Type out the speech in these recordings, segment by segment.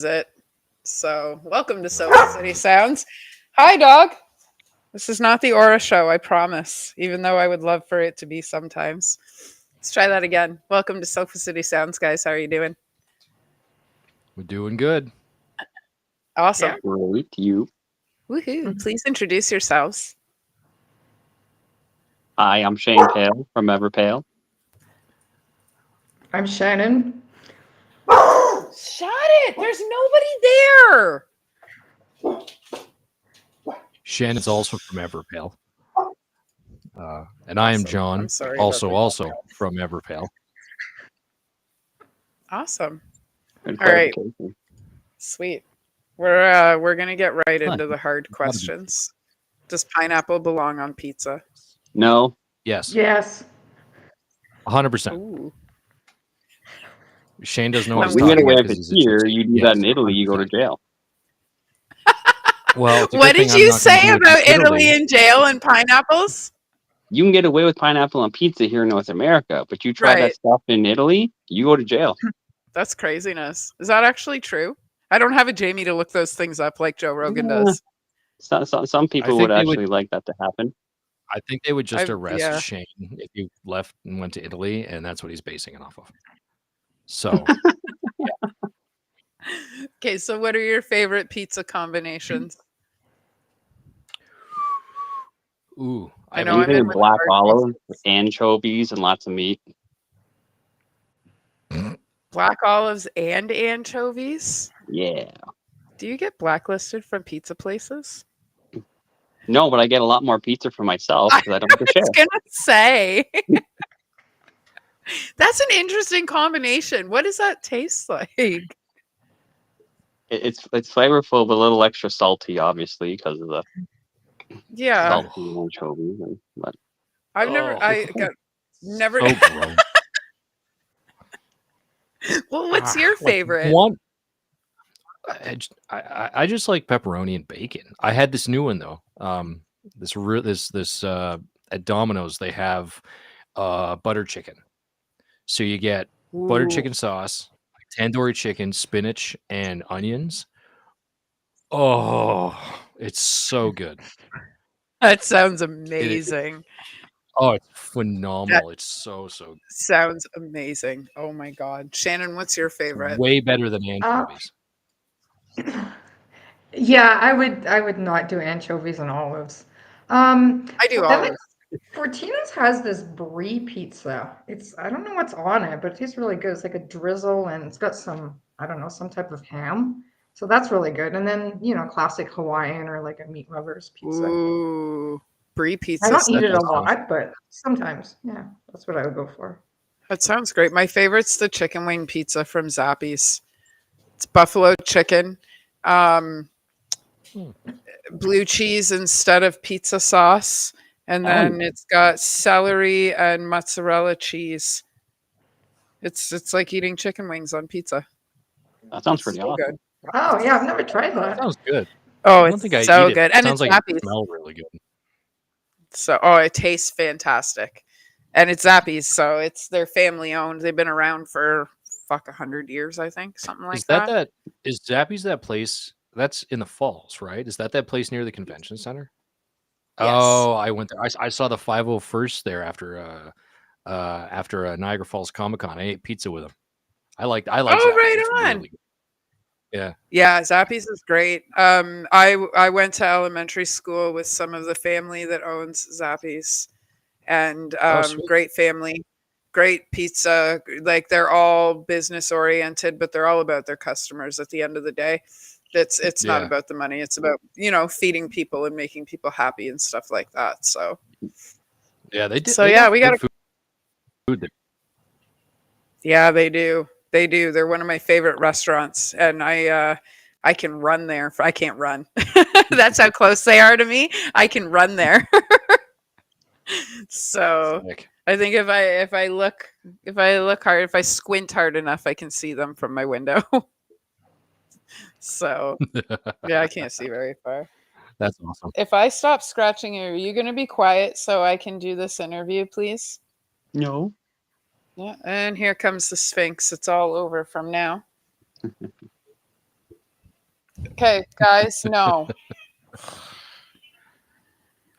it. So, welcome to Sofa City Sounds. Hi, dog. This is not the Aura show, I promise, even though I would love for it to be sometimes. Let's try that again. Welcome to Sofa City Sounds, guys. How are you doing? We're doing good. Awesome. Great, you. Woohoo. Please introduce yourselves. Hi, I'm Shane Pale from Everpale. I'm Shannon. Shut it. There's nobody there. Shannon's also from Everpale. And I am Awesome. John, I'm sorry about also that. from Everpale. Awesome. Good All right. clarification. Sweet. We're gonna get right into the hard Gotta be. questions. Does pineapple belong on pizza? No, Yes, Yes. 100%. Ooh. Shane doesn't know what When he's we get talking away about with because it he's a here. gypsy. You do Yes, that in Italy, you go to 100%. jail. Well, it's a What good thing did I'm you not gonna say do it about in Italy and jail and pineapples? You can get away with pineapple on pizza here in North America, but you try that Right. stuff in Italy, you go to jail. That's craziness. Is that actually true? I don't have a Jamie to look those things up like Joe Rogan does. Some I people think would they would. actually like that to happen. I think they would just arrest Yeah. Shane if he left and went to Italy, and that's what he's basing it off of. So, Okay, so what are your favorite pizza combinations? ooh, I I know like I'm in Anything with black hard olive, questions. anchovies, and lots of meat. Black olives and anchovies? Yeah. Do you get blacklisted from pizza places? No, but I get a lot more pizza for myself I because I don't have to share. was gonna say. That's an interesting combination. What does that taste like? It's flavorful, but a little extra salty, obviously, because of the Yeah. salty anchovies. But I've never Oh, I got never so gross. Well, what's your Like favorite? one, I just like pepperoni and bacon. I had this new one though. This at Domino's they have butter chicken. So you get butter Ooh, chicken sauce, tandoori chicken, spinach, and onions. Oh, it's so good. that sounds It, amazing. oh, it's That phenomenal. It's so good. sounds amazing. Oh my god. Shannon, what's your It's favorite? way better than Uh, anchovies. yeah, I would not do anchovies and olives. I do Then like olives. Fortina's has this brie pizza. I don't know what's on it, but it tastes really good. It's like a drizzle and it's got some, I don't know, some type of ham. So that's really good. And then, classic Hawaiian or like a meat lover's pizza. Ooh. Brie I pizza don't eat it a That sounds lot, but sometimes, yeah, that's what I would go for. That sounds great. My favorite's the chicken wing pizza from Zappy's. It's buffalo chicken, um, Hmm. blue cheese instead of pizza sauce, and oh, then it's got celery and mozzarella cheese. It's like eating chicken wings on pizza. that sounds It's pretty so awesome. good. Oh, yeah, I've never tried that that. sounds good. Oh, I don't think I it's eat so it. good, It and sounds it's like it Zappy's. smells really good. So, it tastes fantastic, and it's Zappy's, so it's they're family owned. They've been around for 100 years, I think, something like Is that that. that is Zappy's that place that's in the falls, right? Is that place near the convention center? Yes. Oh, I went there. I saw the 501st there after Niagara Falls Comic Con. I ate pizza with them. I like Oh, Zappy's. It's right on. really good. Yeah. Yeah, Zappy's is great. I went to elementary school with some of the family that owns Zappy's, and Oh, sweet. great family, great pizza. Like they're all business oriented, but they're all about their customers. At the end of the day, it's not Yeah. about the money. It's about feeding people and making people happy and stuff like that. So Yeah, they yeah, got we good got food there. Yeah, they do. They do. They're one of my favorite restaurants, and I can run there. I can't run. That's how close they are to me. I can run there. So Sick. I think if I look hard, if I squint hard enough, I can see them from my window. So yeah, I can't see very far. That's awesome. If I stop scratching, are you going to be quiet so I can do this interview, please? No. Yeah. And here comes the Sphinx. It's all over from now. Okay, guys, no.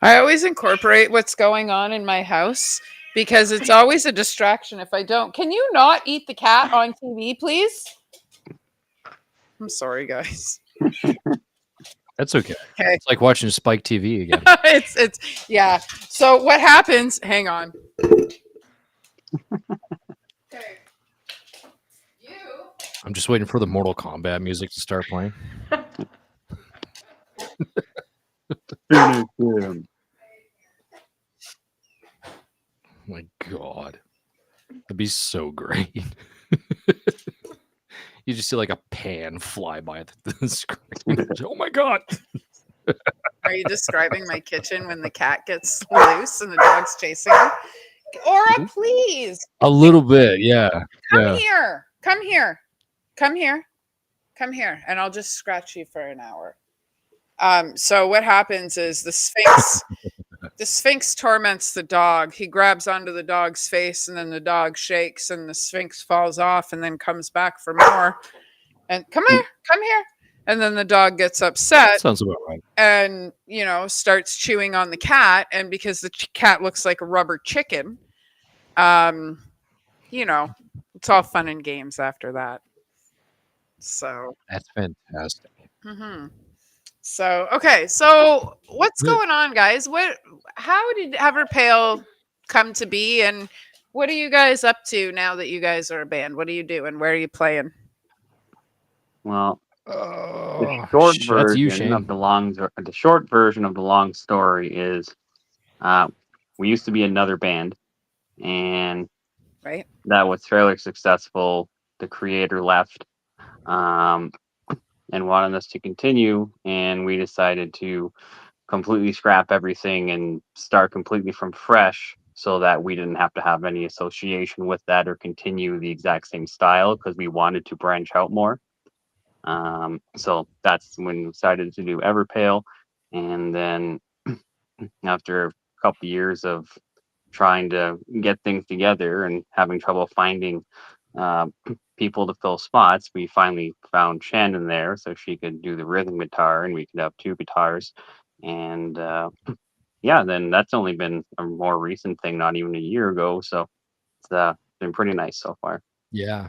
I always incorporate what's going on in my house because it's always a distraction if I don't. Can you not eat the cat on TV, please? I'm sorry, guys. That's okay. Okay. It's like watching Spike TV again. it's yeah. So what happens? Hang on. Okay. You. I'm just waiting for the Mortal Kombat music to start playing. My God, that'd be so great. You just see like a pan fly by the screen. Oh my God. Are you describing my kitchen when the cat gets loose and the dog's chasing her? Aura, please. A little bit, yeah. Come here. Come here. Come here. Come here. And I'll just scratch you for an hour. So what happens is the Sphinx torments the dog. He grabs onto the dog's face and then the dog shakes and the Sphinx falls off and then comes back for more. And come here. And then the dog gets upset. Sounds about right. And, starts chewing on the cat. And because the cat looks like a rubber chicken, it's all fun and games after that. So that's fantastic. Mm-hmm. So okay, so what's going on, guys? How did Everpale come to be, and what are you guys up to now that you guys are a band? What are you doing? Where are you playing? Well, the short version of the long story is, we used to be another band, and right, that was fairly successful. The creator left, and wanted us to continue, and we decided to completely scrap everything and start completely from fresh, so that we didn't have to have any association with that or continue the exact same style, because we wanted to branch out more. So that's when we decided to do Everpale, and then after a couple years of trying to get things together and having trouble finding people to fill spots, we finally found Shannon there, so she could do the rhythm guitar and we could have two guitars. And then that's only been a more recent thing, not even a year ago, so it's been pretty nice so far. Yeah.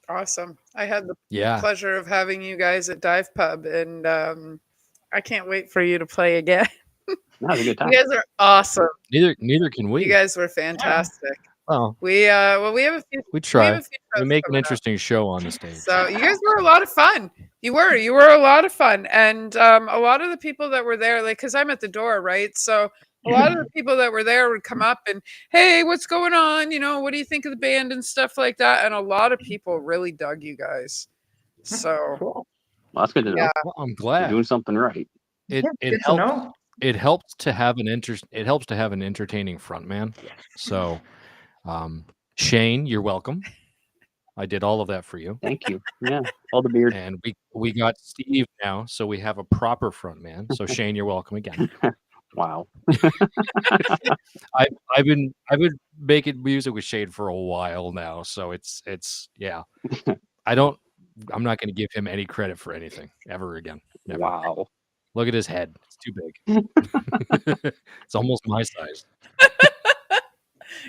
Awesome. I had the pleasure of having you guys at Dive Pub, and I can't wait for you to play again. That was a good time. You guys are awesome. Neither can we. You guys were fantastic. Oh, we have a few. We try. We make an interesting show on the stage. So you guys were a lot of fun. You were a lot of fun, and a lot of the people that were there, like, because I'm at the door, right? So a lot of the people that were there would come up and, hey, what's going on? What do you think of the band and stuff like that? And a lot of people really dug you guys. So cool. Well, that's good to know. Yeah. Well, I'm glad you're doing something right. It helps. It helps to have an entertaining frontman. So, Shane, you're welcome. I did all of that for you. Thank you. Yeah, all the beard. And we got Steve now, so we have a proper frontman. So Shane, you're welcome again. Wow. I've been making music with Shane for a while now, so it's yeah. I'm not going to give him any credit for anything ever again. Never. Wow. Look at his head. It's too big. It's almost my size.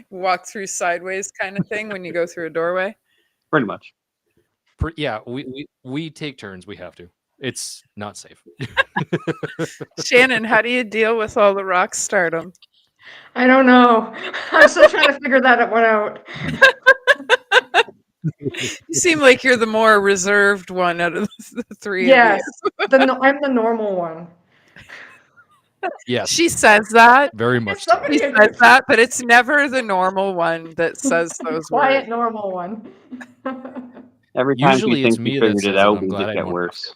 Walk through sideways kind of thing when you go through a doorway. Pretty much. Yeah, we take turns. We have to. It's not safe. Shannon, how do you deal with all the rock stardom? I don't know. I'm still trying to figure that one out. You seem like you're the more reserved one out of the three. Yes, of you. I'm the normal one. Yes, she says that very much. Somebody says that, but it's never the normal one that says those quiet words. Normal one. Every time usually you it's think me you that figured says it out, I'm we glad just I get don't. worse.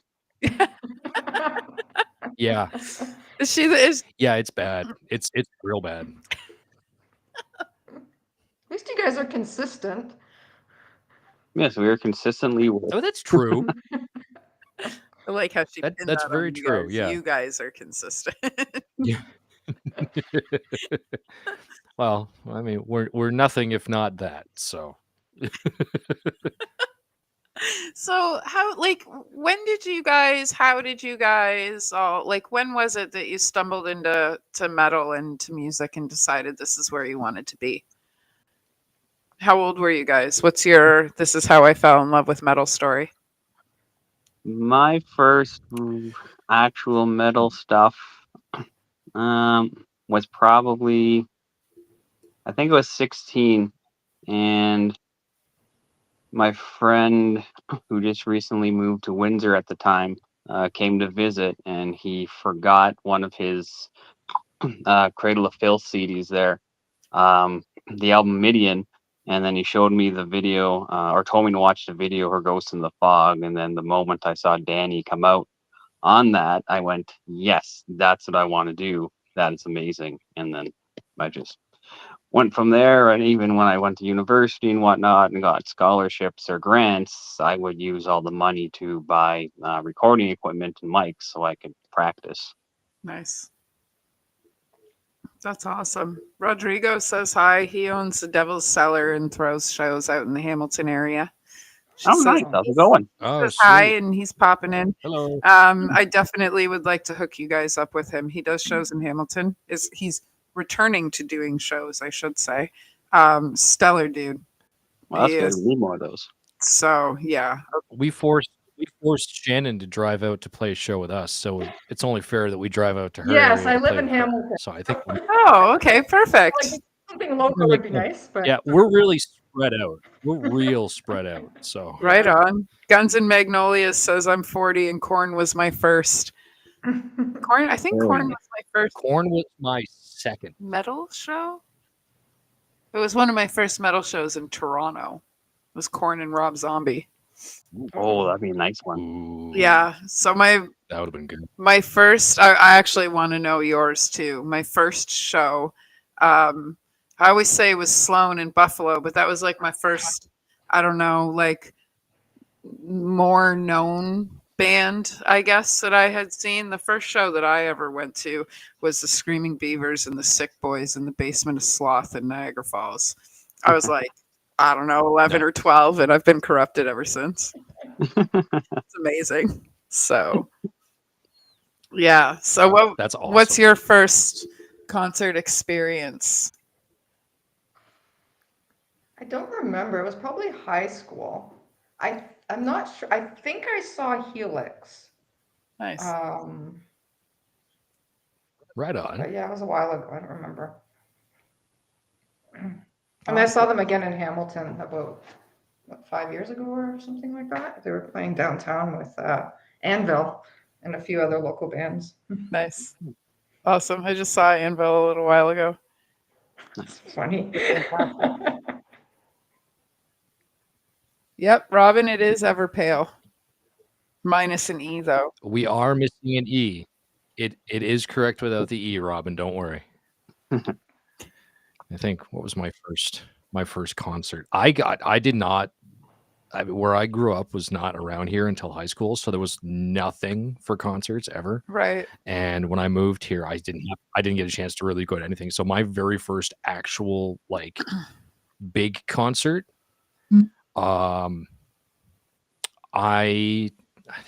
Yeah. Is she is? Yeah, it's bad. It's real bad. At least you guys are consistent. Yes, we are consistently. Oh, that's true. I like how she. That's very true. Guys. Yeah, you guys are consistent. Yeah. Well, I mean, we're nothing if not that. So. So how like how did you guys all like when was it that you stumbled into metal and to music and decided this is where you wanted to be? How old were you guys? What's your this is how I fell in love with metal story? My first actual metal stuff was probably, I think it was 16, and my friend who just recently moved to Windsor at the time came to visit, and he forgot one of his Cradle of Filth CDs there, the album Midian, and then he showed me the video, or told me to watch the video, Her Ghost in the Fog, and then the moment I saw Danny come out on that, I went, yes, that's what I want to do. That is amazing. And then I just went from there. And even when I went to university and whatnot and got scholarships or grants, I would use all the money to buy recording equipment and mics so I could practice. Nice. That's awesome. Rodrigo says hi. He owns the Devil's Cellar and throws shows out in the Hamilton area. She Oh, says nice. How's it going? Oh, says hi sweet. and he's popping in. Hello. I definitely would like to hook you guys up with him. He does shows in Hamilton. He's returning to doing shows, I should say. Stellar dude. Well, that's He good. is. We need more of those. So yeah. We forced Shannon to drive out to play a show with us, so it's only fair that we drive out to her. Yes, area I to live play in with her. Hamilton. So I think Oh, okay, perfect. Like, something local would be nice, but yeah, we're really spread out. We're real spread out. So Right on. Guns and Magnolias says I'm 40 and Corn was my first. I think Very Corn nice. was my first Corn was my second. metal show. It was one of my first metal shows in Toronto. It was Corn and Rob Zombie. Oh, that'd be a nice one. Ooh, Yeah. So my that would have been good. first I actually want to know yours too. My first show, I always say it was Sloan in Buffalo, but that was like my first, I don't know, like more known band, I guess, that I had seen. The first show that I ever went to was the Screaming Beavers and the Sick Boys in the basement of Sloth in Niagara Falls. I was like, I don't know, 11 or 12, and I've been corrupted ever since. It's amazing. So, yeah. So, That's awesome. what's your first concert experience? I don't remember. It was probably high school. I'm not sure. I think I saw Helix. Nice. Right on. But yeah, it was a while ago. I don't remember. And I saw them again in Hamilton about 5 years ago or something like that. They were playing downtown with Anvil and a few other local bands. Nice. Awesome. I just saw Anvil a little while ago. That's funny. Yep, Robin, it is Ever Pale. Minus an E, though. We are missing an E. It is correct without the E, Robin. Don't worry. I think what was my first concert? Where I grew up was not around here until high school, so there was nothing for concerts ever. Right. And when I moved here, I didn't get a chance to really go to anything. So my very first actual like big concert, it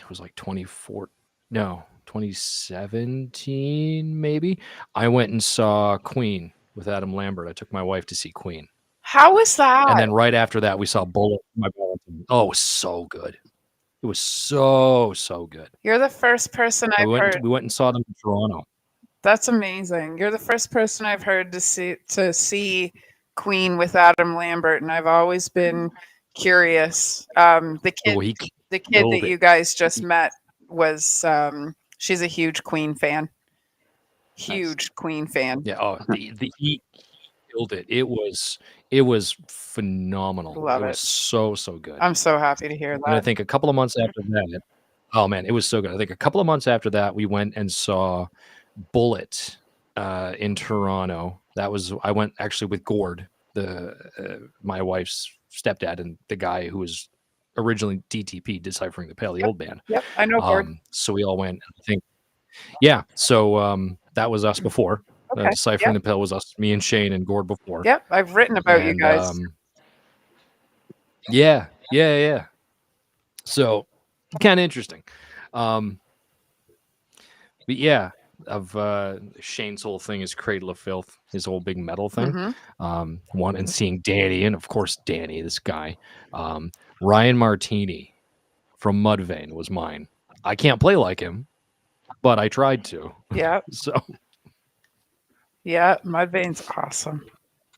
was like 2017 maybe. I went and saw Queen with Adam Lambert. I took my wife to see Queen. How was that? And then right after that, we saw Bullet. Oh, it was so good. It was so good. You're the first person I've heard. We went and saw them in Toronto. That's amazing. You're the first person I've heard to see Queen with Adam Lambert, and I've always been curious. The kid that you guys just met was she's a huge Queen fan. Huge Queen fan. Yeah. Oh, he killed it. It was phenomenal. Love it it. was so good. I'm so happy to hear that. And I think a couple of months after that, oh man, it was so good. I think a couple of months after that, we went and saw Bullet in Toronto. I went actually with Gord, my wife's stepdad, and the guy who was originally DTP, Deciphering the Pale, the old band. Yep, I know Gord. So we all went. I think, yeah. So that was us before. Okay. Deciphering the Pale was us, me and Shane and Gord before. Yep, I've written about you guys. Yeah. So kind of interesting. But yeah, of Shane's whole thing is Cradle of Filth, his whole big metal thing. One and seeing Danny, and of course Danny, this guy, Ryan Martini from Mudvayne was mine. I can't play like him, but I tried to. Yeah. So Yeah, Mudvayne's awesome.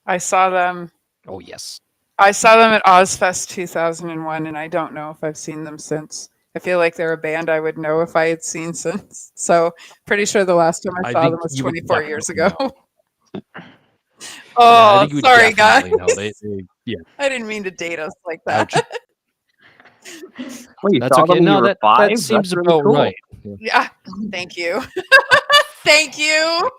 I saw them. oh yes, I saw them at Ozfest 2001, and I don't know if I've seen them since. I feel like they're a band I would know if I had seen since. So pretty sure the last time I I saw think them was you would 24 years ago. definitely know. Yeah, I Oh, think you would sorry, guys. definitely know. Yeah, I didn't mean to date us like that. ouch. Well, you That's saw okay. them when you No, were that 5? seems That's really about cool. right. Yeah, thank you. Thank you.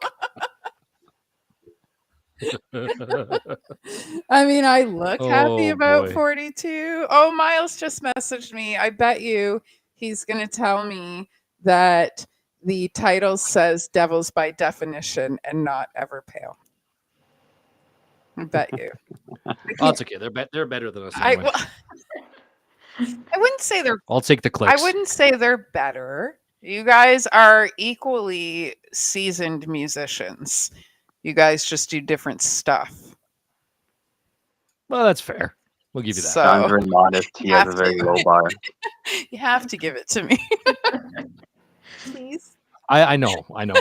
I mean, I look happy Oh, about boy. 42. Oh, Miles just messaged me. I bet you he's going to tell me that the title says Devils by definition and not Ever Pale. I bet you. Oh, it's okay. They're better than us I, anyway. well, I wouldn't say they're I'll take the clicks. I wouldn't say they're better. You guys are equally seasoned musicians. You guys just do different stuff. Well, that's fair. We'll give you that. John's So very modest. He you has have a very to. low bar. You have to give it to me. Please. I know. I do.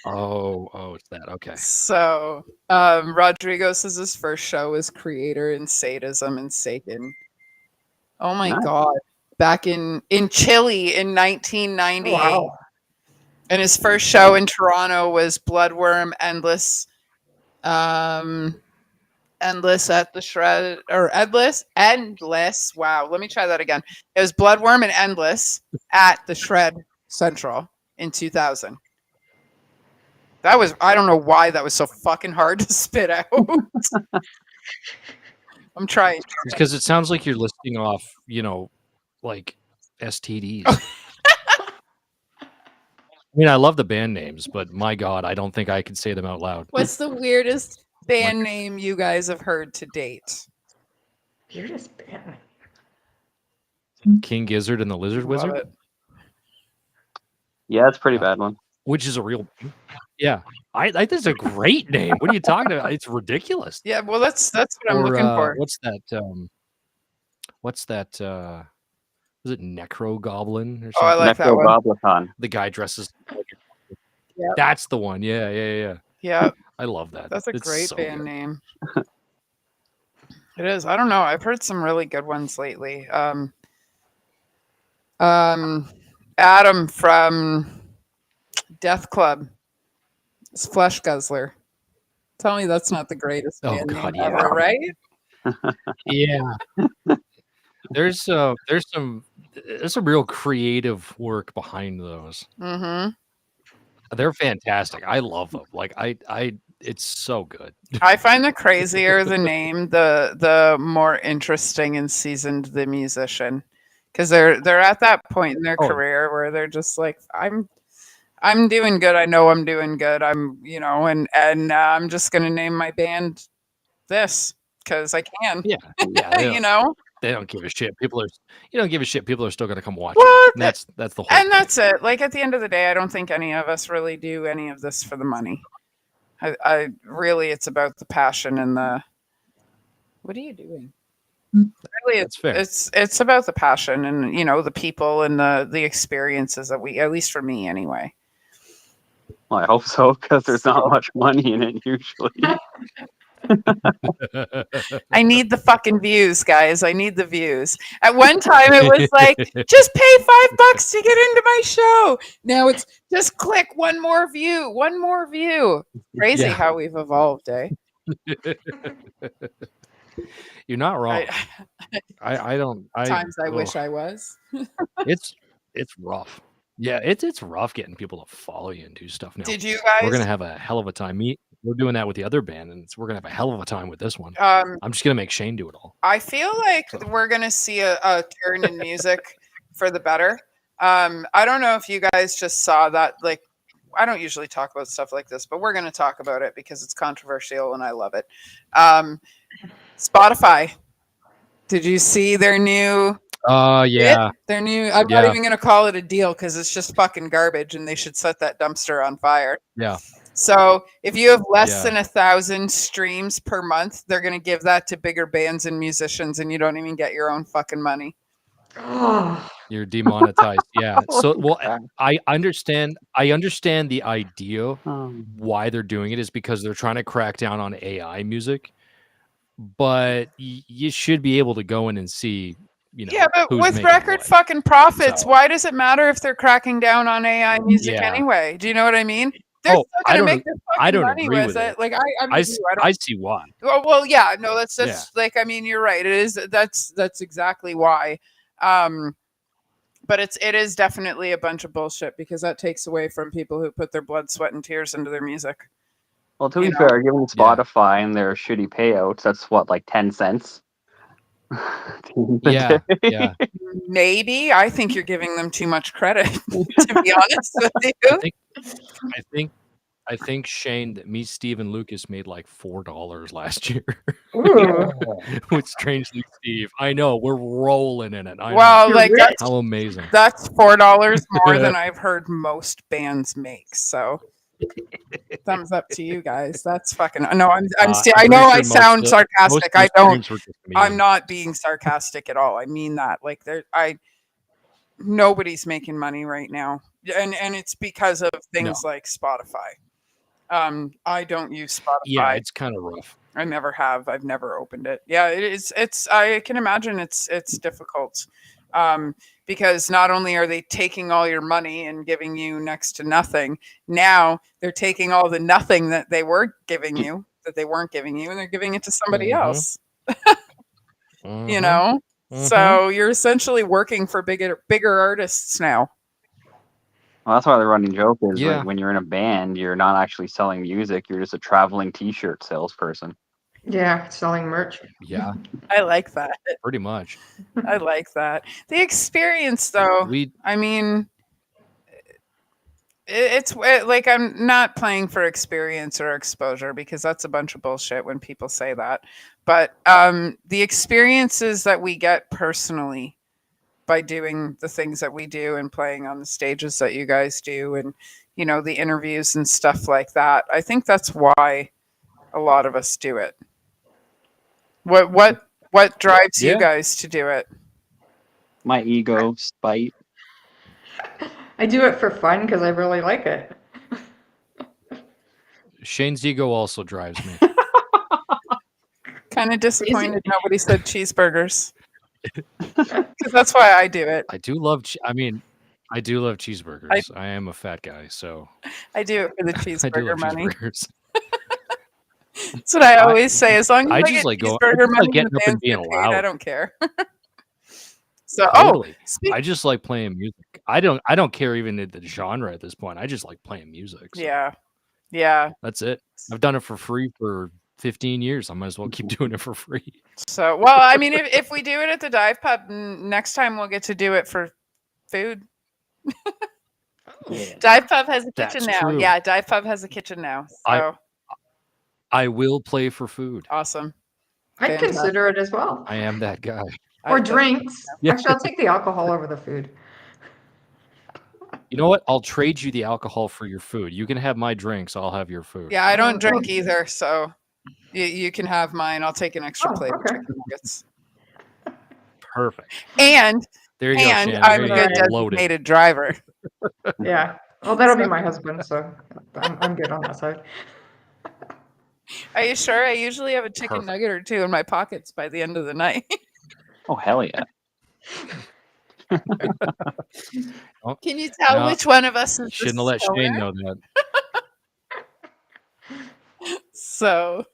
Oh, it's that. Okay. So Rodrigo says his first show was Creator in Sadism and Satan. Oh my Nice. God. Back in Chile in 1998. Wow. And his first show in Toronto was Bloodworm Endless. Endless at the Shred, or Endless. Wow, let me try that again. It was Bloodworm and Endless at the Shred Central in 2000. That was, I don't know why that was so fucking hard to spit out. I'm trying. It's because it sounds like you're listing off, like STDs. I mean, I love the band names, but my God, I don't think I could say them out loud. What's the weirdest band name you guys have heard to date? Weirdest band. King Gizzard and the Lizard Love Wizard, it. Yeah, it's a pretty bad one. which is a real. Yeah, I think it's a great name. What are you talking about? It's ridiculous. Yeah, well, that's what I'm Or, looking for. What's that? What's that? Was it Necro Goblin or Oh, I something? like that one. Necrogoblicon. The guy dresses. Yep. That's the one. Yeah. Yeah, I love that. that's a It's great so band good. name. It is. I don't know. I've heard some really good ones lately. Adam from Death Club is Flesh Guzzler. Tell me that's not the greatest Oh, band God, name yeah. ever, right? Yeah. There's some real creative work behind those. Mm-hmm. They're fantastic. I love them. Like it's so good. I find the crazier the name, the more interesting and seasoned the musician, because they're at that point in their Oh. career where they're just like, I'm doing good. I know I'm doing good. I'm and I'm just gonna name my band this because I can. Yeah. They You don't, know, they don't give a shit. You don't give a shit. People are still gonna come watch. Well, you. And that's the whole. and thing. that's it. Like at the end of the day, I don't think any of us really do any of this for the money. I really, it's about the passion and the. What are you doing? Really, That's fair. it's about the passion and the people and the experiences that we, at least for me anyway. Well, I hope so, because there's not much money in it usually. I need the fucking views, guys. I need the views. At one time, it was like, just pay $5 to get into my show. Now it's just click one more view. Crazy Yeah. how we've evolved, eh? You're not wrong. I don't. Times I wish I was. It's rough. Yeah, it's rough getting people to follow you and do stuff now. Did you guys? We're gonna have a hell of a time. We're doing that with the other band, and we're gonna have a hell of a time with this one. I'm just gonna make Shane do it all. I feel like we're gonna see a turn in music for the better. I don't know if you guys just saw that. Like, I don't usually talk about stuff like this, but we're gonna talk about it because it's controversial and I love it. Spotify. Did you see their new Yeah. Their new. I'm not even gonna call it a deal because it's just fucking garbage, and they should set that dumpster on fire. Yeah. So if you have less than 1,000 streams per month, they're gonna give that to bigger bands and musicians, and you don't even get your own fucking money. Oh, You're demonetized. Yeah. So, well, God. I understand the idea Um, why they're doing it is because they're trying to crack down on AI music. But you should be able to go in and see, Yeah, but who's with making record what. fucking profits, So- why does it matter if they're cracking down on AI music Yeah. anyway? Do you know what I mean? They're Oh, still I gonna don't. make their I fucking don't money agree with with it. it. Like I'm I with you. I don't. see why. Well, yeah, no, that's Yeah. like, I mean, you're right. It is that's exactly why. But it is definitely a bunch of bullshit because that takes away from people who put their blood, sweat, and tears into their music. well, to be fair, given Spotify and their shitty payouts, that's what, like 10 cents. Yeah. Yeah. Maybe I think you're giving them too much credit. To be honest with you, I think Shane, that me, Steve, and Lucas made like $4 last year ooh. with Strangely Steve. I know we're rolling in it. I know. well, You're like rich. How amazing! that's $4 more than I've heard most bands make. So, thumbs up to you guys. That's fucking. No, I I'm know pretty I sure sound most sarcastic. of I those don't. streams were just I'm me. not being sarcastic at all. I mean that. Like nobody's making money right now, and it's because of things like Spotify. I don't use Spotify. Yeah, it's kind of rough. I never have. I've never opened it. Yeah, it is. I can imagine it's difficult, because not only are they taking all your money and giving you next to nothing, now they're taking all the nothing that they were giving you, that they weren't giving you, and they're giving it to somebody else. You know, so you're essentially working for bigger artists now. Well, that's why the running joke is Yeah. like when you're in a band, you're not actually selling music. You're just a traveling T-shirt salesperson. Yeah, selling merch. Yeah, I like that. pretty much. I like that. The experience, though. I mean, it's like I'm not playing for experience or exposure because that's a bunch of bullshit when people say that. But the experiences that we get personally by doing the things that we do and playing on the stages that you guys do, and the interviews and stuff like that, I think that's why a lot of us do it. What drives you guys to do it? My ego, spite. I do it for fun because I really like it. Shane's ego also drives me. Kind of disappointed nobody said cheeseburgers. Because that's why I do it. I do love. I do love cheeseburgers. I am a fat guy, so I do it for the I do cheeseburger love money. cheeseburgers. That's what I always say. As long as I just get like cheeseburger money, getting the up and bands being get paid, I loud. don't care. So, Totally. I just like playing music. I don't care even the genre at this point. I just like playing music. So yeah. that's it. I've done it for free for 15 years. I might as well keep doing it for free. So, well, I mean, if we do it at the dive pub, next time we'll get to do it for food. Dive pub has a kitchen now. True. Yeah, dive pub has a kitchen now. So I will play for food. Awesome. I'd consider it as well. I am that guy. Or drinks. Yeah. Actually, I'll take the alcohol over the food. You know what? I'll trade you the alcohol for your food. You can have my drinks. I'll have your food. Yeah, I don't drink either, so you can have mine. I'll take an extra plate of chicken nuggets. Perfect. And there you go, Shannon. I'm a good designated driver. Yeah. Well, that'll be my husband, so I'm good on that side. Are you sure? I usually have a chicken nugget or two in my pockets by the end of the night. Oh, hell yeah. Can you tell which one of us is shouldn't have let Shane know that. So,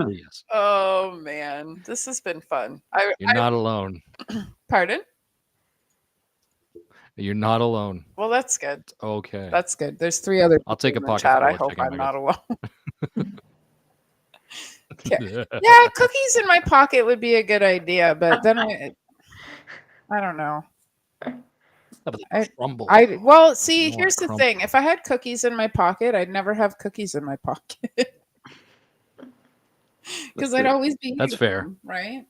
yes. Oh man, this has been fun. You're not alone. Pardon? You're not alone. Well, that's good. Okay. That's good. There's 3 other. I'll take a pocket. Chat. I hope I'm not alone. Yeah, cookies in my pocket would be a good idea, but then I don't know. Well, see, here's the thing. If I had cookies in my pocket, I'd never have cookies in my pocket. Because I'd always be That's fair. right?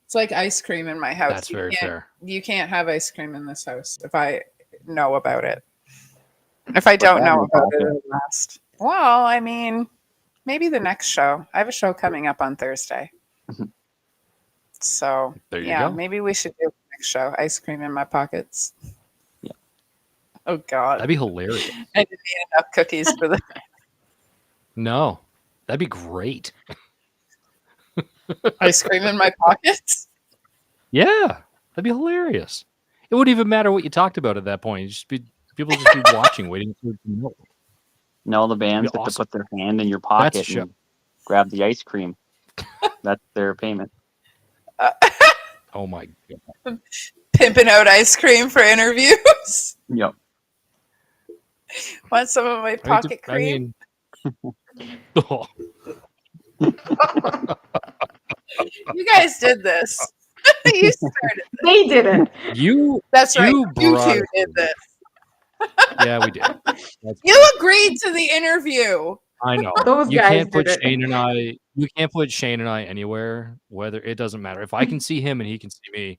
It's like ice cream in my house. That's very fair. You can't have ice cream in this house if I know about it. If I don't know about it, it'll last. Well, I mean, maybe the next show. I have a show coming up on Thursday. So, There you go. maybe we should do the next show. Ice cream in my pockets. Yeah. Oh, God. That'd be hilarious. I didn't eat enough cookies for that. No, that'd be great. Ice cream in my pockets? Yeah, that'd be hilarious. It wouldn't even matter what you talked about at that point. It'd just be people just be watching, waiting for it to know. No, the bands That'd be have to awesome. put their hand in your pocket That's a show. and grab the ice cream. That's their payment. Oh my god. Pimping out ice cream for interviews. Yep. Want some of my pocket cream? Oh, You guys did this. You started. They did it. That's right. You You brought two it did this. yeah, we did. You agreed to the interview. I know. Those You guys can't put did it. Shane and I. You can't put Shane and I anywhere. Whether it doesn't matter. If I can see him and he can see me,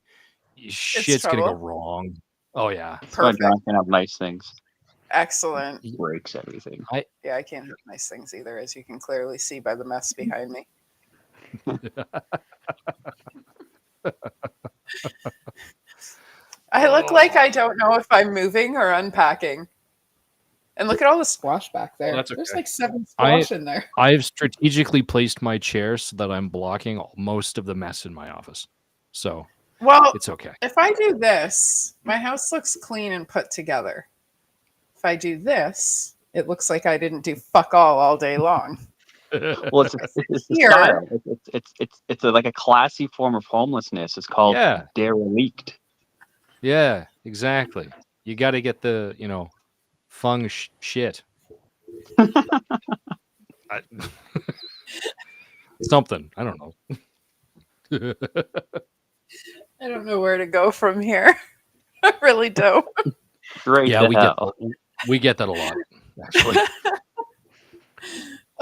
shit's gonna go trouble. wrong. Oh yeah. So Perfect. John can have nice things. Excellent. He breaks everything. Yeah, I can't have nice things either, as you can clearly see by the mess behind me. I look like I don't know if I'm moving or unpacking. And look at all the squash back there. That's There's okay. like 7 squash in there. I've strategically placed my chair so that I'm blocking most of the mess in my office. So Well, it's okay. if I do this, my house looks clean and put together. If I do this, it looks like I didn't do fuck all day long. Well, it's the Here. style. It's like a classy form of homelessness. It's called Yeah. derelict. Yeah, exactly. You got to get the, feng shit. Something. I don't know. I don't know where to go from here. I really don't. Straight Yeah, to we hell. get that a lot, actually.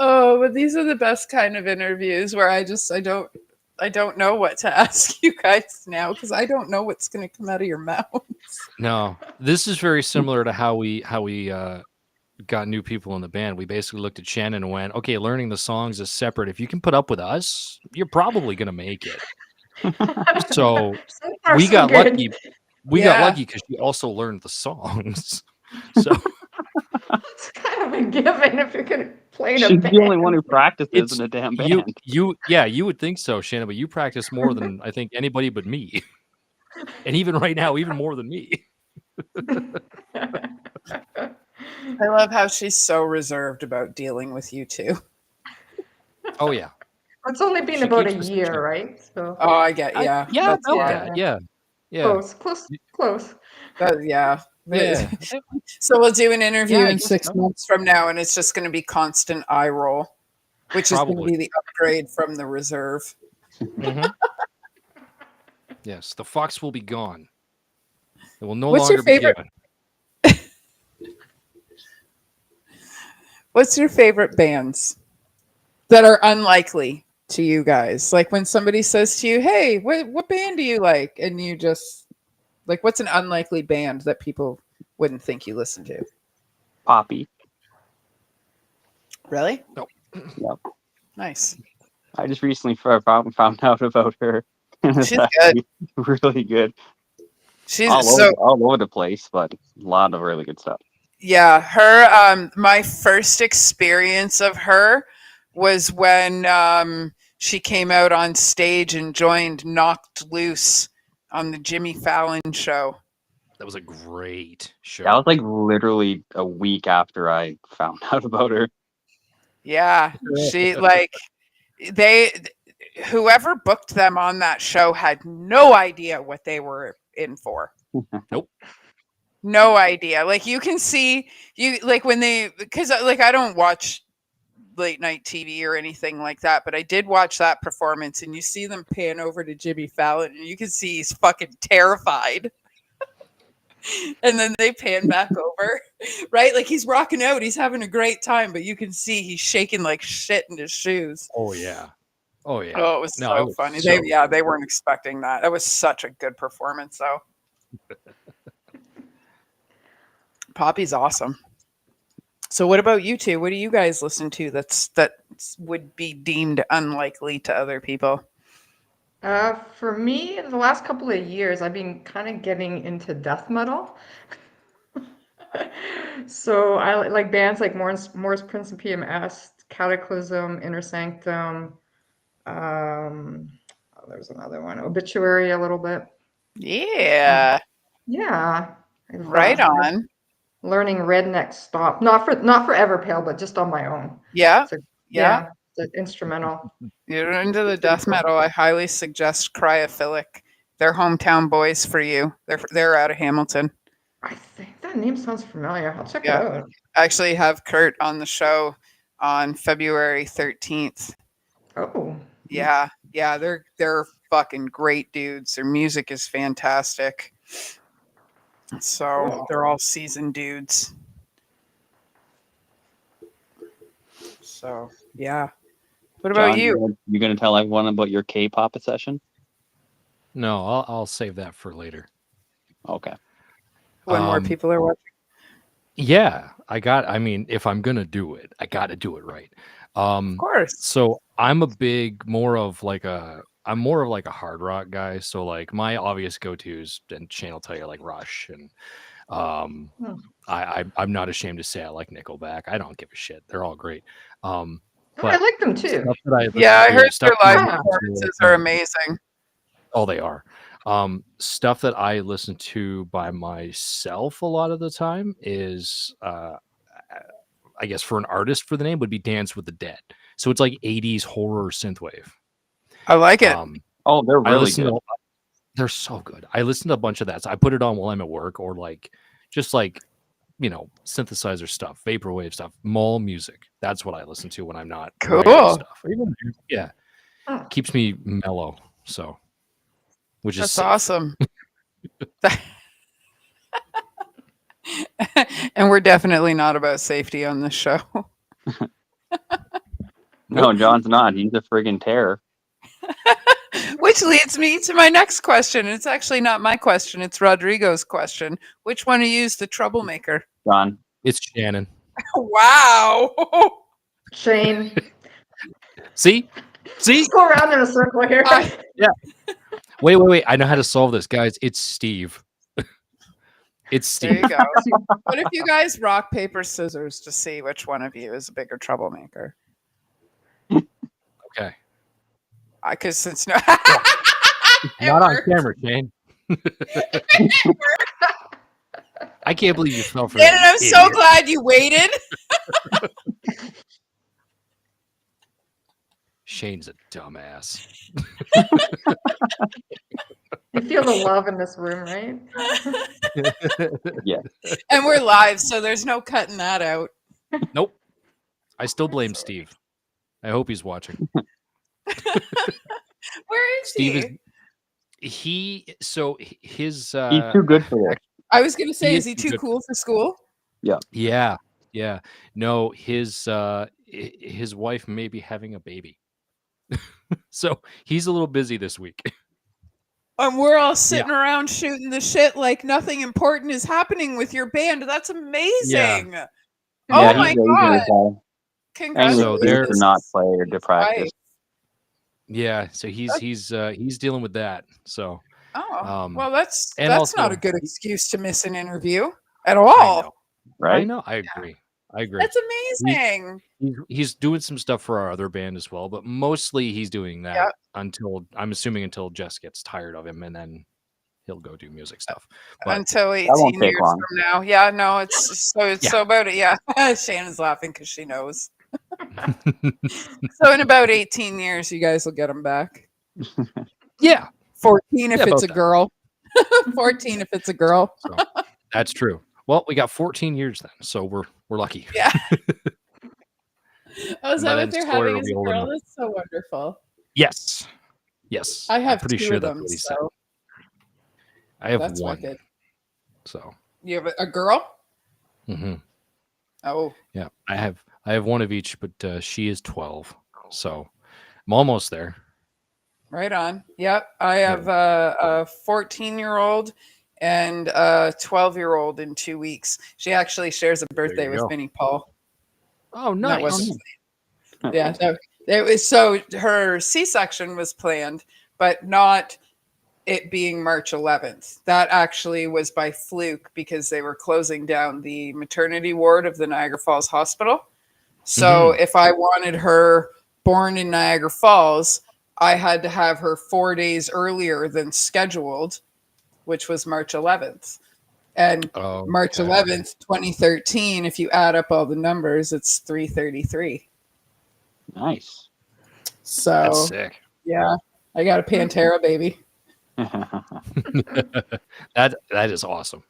Oh, but these are the best kind of interviews where I don't know what to ask you guys now because I don't know what's going to come out of your mouth. No, this is very similar to how we got new people in the band. We basically looked at Shannon and went, okay, learning the songs is separate. If you can put up with us, you're probably going to make it. So So far, we so got good. lucky. We got lucky because she also learned the songs. So It's kind of a given if you're going to play in a She's band. the only one who practices It's- in a damn band. you would think so, Shannon, but you practice more than I think anybody but me. And even right now, even more than me. I love how she's so reserved about dealing with you two. Oh yeah. It's only been She about a keeps us in year, check. right? So Oh, I get, yeah. Yeah, That's about why. that. Yeah. Yeah. close. Yeah. Yeah. So we'll do an interview Yeah, I in guess 6 so. months from now, and it's just going to be constant eye roll, which is going to Probably. be the upgrade from the reserve. Mhm. Yes, the fox will be gone. It will no What's your longer be favorite- given. What's your favorite bands that are unlikely to you guys? Like when somebody says to you, "Hey, what band do you like?" and you just like, what's an unlikely band that people wouldn't think you listen to? Poppy. Really? Nope. Yep. Nice. I just recently found out about her. It's She's actually really good. She's all over the place, but a lot of really good stuff. Yeah, her my first experience of her was when she came out on stage and joined Knocked Loose on the Jimmy Fallon show. That was a great show. That was like literally a week after I found out about her. Yeah, she whoever booked them on that show had no idea what they were in for. Nope. No idea. Like you can see because like I don't watch late night TV or anything like that, but I did watch that performance and you see them pan over to Jimmy Fallon and you can see he's fucking terrified. And then they pan back over, right? Like he's rocking out, he's having a great time, but you can see he's shaking like shit in his shoes. Oh yeah. Oh yeah. Oh, it was No, it so was funny. so They weren't expecting that. That was such a good performance, though. Poppy's awesome. So, what about you two? What do you guys listen to that would be deemed unlikely to other people? For me, in the last couple of years, I've been kind of getting into death metal. So I like bands like Morris Prince and PMS, Cataclysm, Inner Sanctum. There's another one, Obituary, a little bit. Yeah, Yeah, I've right on. learning Redneck Stop, not for Everpale, but just on my own. Yeah, So yeah. yeah, the instrumental. You're into the Pretty death cool. metal. I highly suggest Cryophilic. They're hometown boys for you. They're out of Hamilton. I think that name sounds familiar. I'll check it Yeah. out. I actually have Kurt on the show on February 13th. Oh, Yeah, yeah, they're fucking great dudes. Their music is fantastic. So cool. they're all seasoned dudes. So yeah. What about John, you? you're gonna tell everyone about your K-pop session? No, I'll save that for later. Okay. When more Um, people are watching. Yeah, I mean, if I'm gonna do it, I got to do it right. Of course. So I'm more of like a hard rock guy. So like my obvious go-tos, and Shane will tell you, like Rush, and um, Hmm. I'm not ashamed to say I like Nickelback. I don't give a shit. They're all great. Oh, I But like them too. stuff that I listen Yeah, I to- heard stuff their that I live listen to, performances are amazing. Oh, they are. Stuff that I listen to by myself a lot of the time is, I guess for an artist, for the name would be Dance with the Dead. So it's like 80s horror synthwave. I like it. Oh, they're I really listen good. to, they're so good. I listen to a bunch of that. So I put it on while I'm at work, or like just like, synthesizer stuff, vaporwave stuff, mall music. That's what I listen to when I'm not writing Cool. stuff. Or even, yeah, Oh, keeps me mellow. So, which is That's safe. awesome. And we're definitely not about safety on this show. No, John's not. He's a friggin' terror. Which leads me to my next question. It's actually not my question, it's Rodrigo's question. Which one of you is the troublemaker? John. It's Shannon. Wow. Shane, See? let's go around in a circle here. Wait. I know how to solve this, guys. It's Steve. It's There Steve. you go. What if you guys rock, paper, scissors to see which one of you is a bigger troublemaker? Okay. Because since no, Not on camera, Shane. I can't believe you fell for Shannon, that. I'm so glad you waited. Shane's a dumbass. You feel the love in this room, right? Yeah. And we're live, so there's no cutting that out. Nope. I still blame Steve. I hope he's watching. Where is Steve he? His He's too good for this. I was going to say, He is is he too too good. cool for school? Yeah. No, his wife may be having a baby. So he's a little busy this week. And we're all sitting around shooting the shit like nothing important is happening with your band. That's amazing. Yeah, Oh he's my raising God. his angry Congratulations. they're- to not play or to to his practice. wife. Yeah, so he's dealing with that. So Oh, well, that's and not also- a good excuse to miss an interview at I all. know. Right? I know. I agree. That's amazing. He's doing some stuff for our other band as well, but mostly he's doing that Yep. until Jess gets tired of him, and then he'll go do music stuff. But Until won't 18 take years long. from now. Yeah, no, it's Yeah. so about it. Yeah. Shannon's laughing because she knows. So in about 18 years, you guys will get them back. yeah, 14 if Yeah, it's about a that. girl. 14 if it's a girl. so that's true. Well, we got 14 years then, so we're lucky. Yeah. Oh, is By that then what they're Sawyer having will as be a old girl? enough. That's so wonderful. Yes. I I'm have pretty two sure of that's them, what he said. so I have that's one. wicked. So You have a girl? hmm Oh, yeah, I have one of each, but she is 12, so I'm almost there. Right on. Yep. I have a 14-year-old and a 12-year-old in 2 weeks. She actually shares a birthday you with go. Minnie Paul. Oh, And that nice. wasn't, yeah. It was, so her C-section was planned, but not it being March 11th. That actually was by fluke because they were closing down the maternity ward of the Niagara Falls Hospital. So if I wanted her born in Niagara Falls, I had to have her 4 days earlier than scheduled, which was March 11th. And March 11th, 2013, if you add up all the numbers, it's 333. Nice. So That's sick. yeah, I got a Pantera baby. That is awesome.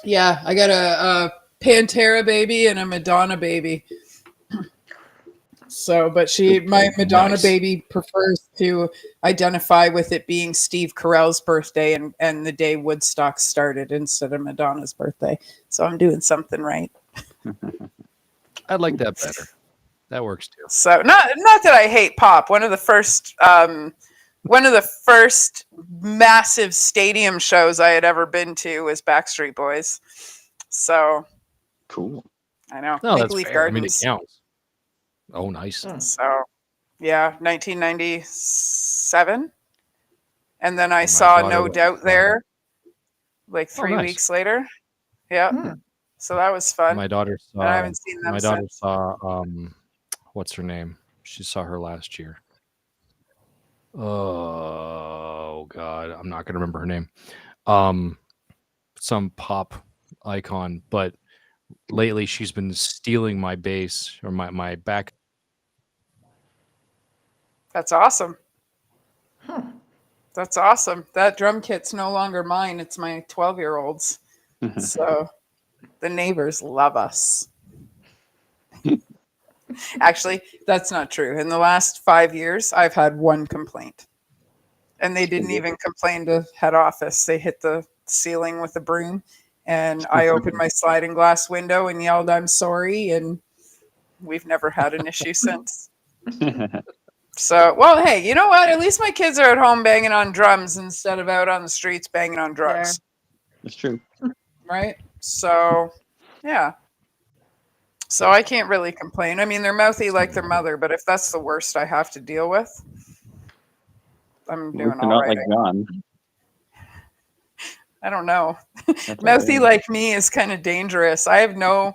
Yeah, I got a Pantera baby and a Madonna baby. So, but my Madonna Nice. baby prefers to identify with it being Steve Carell's birthday and the day Woodstock started instead of Madonna's birthday. So I'm doing something right. I like that better. That works too. So not that I hate pop. One of the first massive stadium shows I had ever been to was Backstreet Boys. So Cool. I know. No, Maple that's Leaf fair. I mean, it Gardens. counts. Oh, nice. So yeah, 1997. And then I My saw daughter No went- Doubt there like 3 nice. weeks later. Yeah. So that was fun. My daughter saw. I haven't seen them My daughter since. saw. What's her name? She saw her last year. Oh God, I'm not gonna remember her name. Some pop icon, but lately she's been stealing my bass or my back. That's awesome. That's awesome. That drum kit's no longer mine. It's my 12-year-old's. So the neighbors love us. Actually, that's not true. In the last 5 years, I've had one complaint. And they didn't even complain to head office. They hit the ceiling with a broom. And I opened my sliding glass window and yelled, "I'm sorry." And we've never had an issue since. So, well, hey, you know what? At least my kids are at home banging on drums instead of out on the streets banging on drugs. That's true. Right? So, yeah. So I can't really complain. I mean, they're mouthy like their mother, but if that's the worst I have to deal with, I'm doing all not right. like John. I don't know. That's Mouthy okay. like me is kind of dangerous. I have no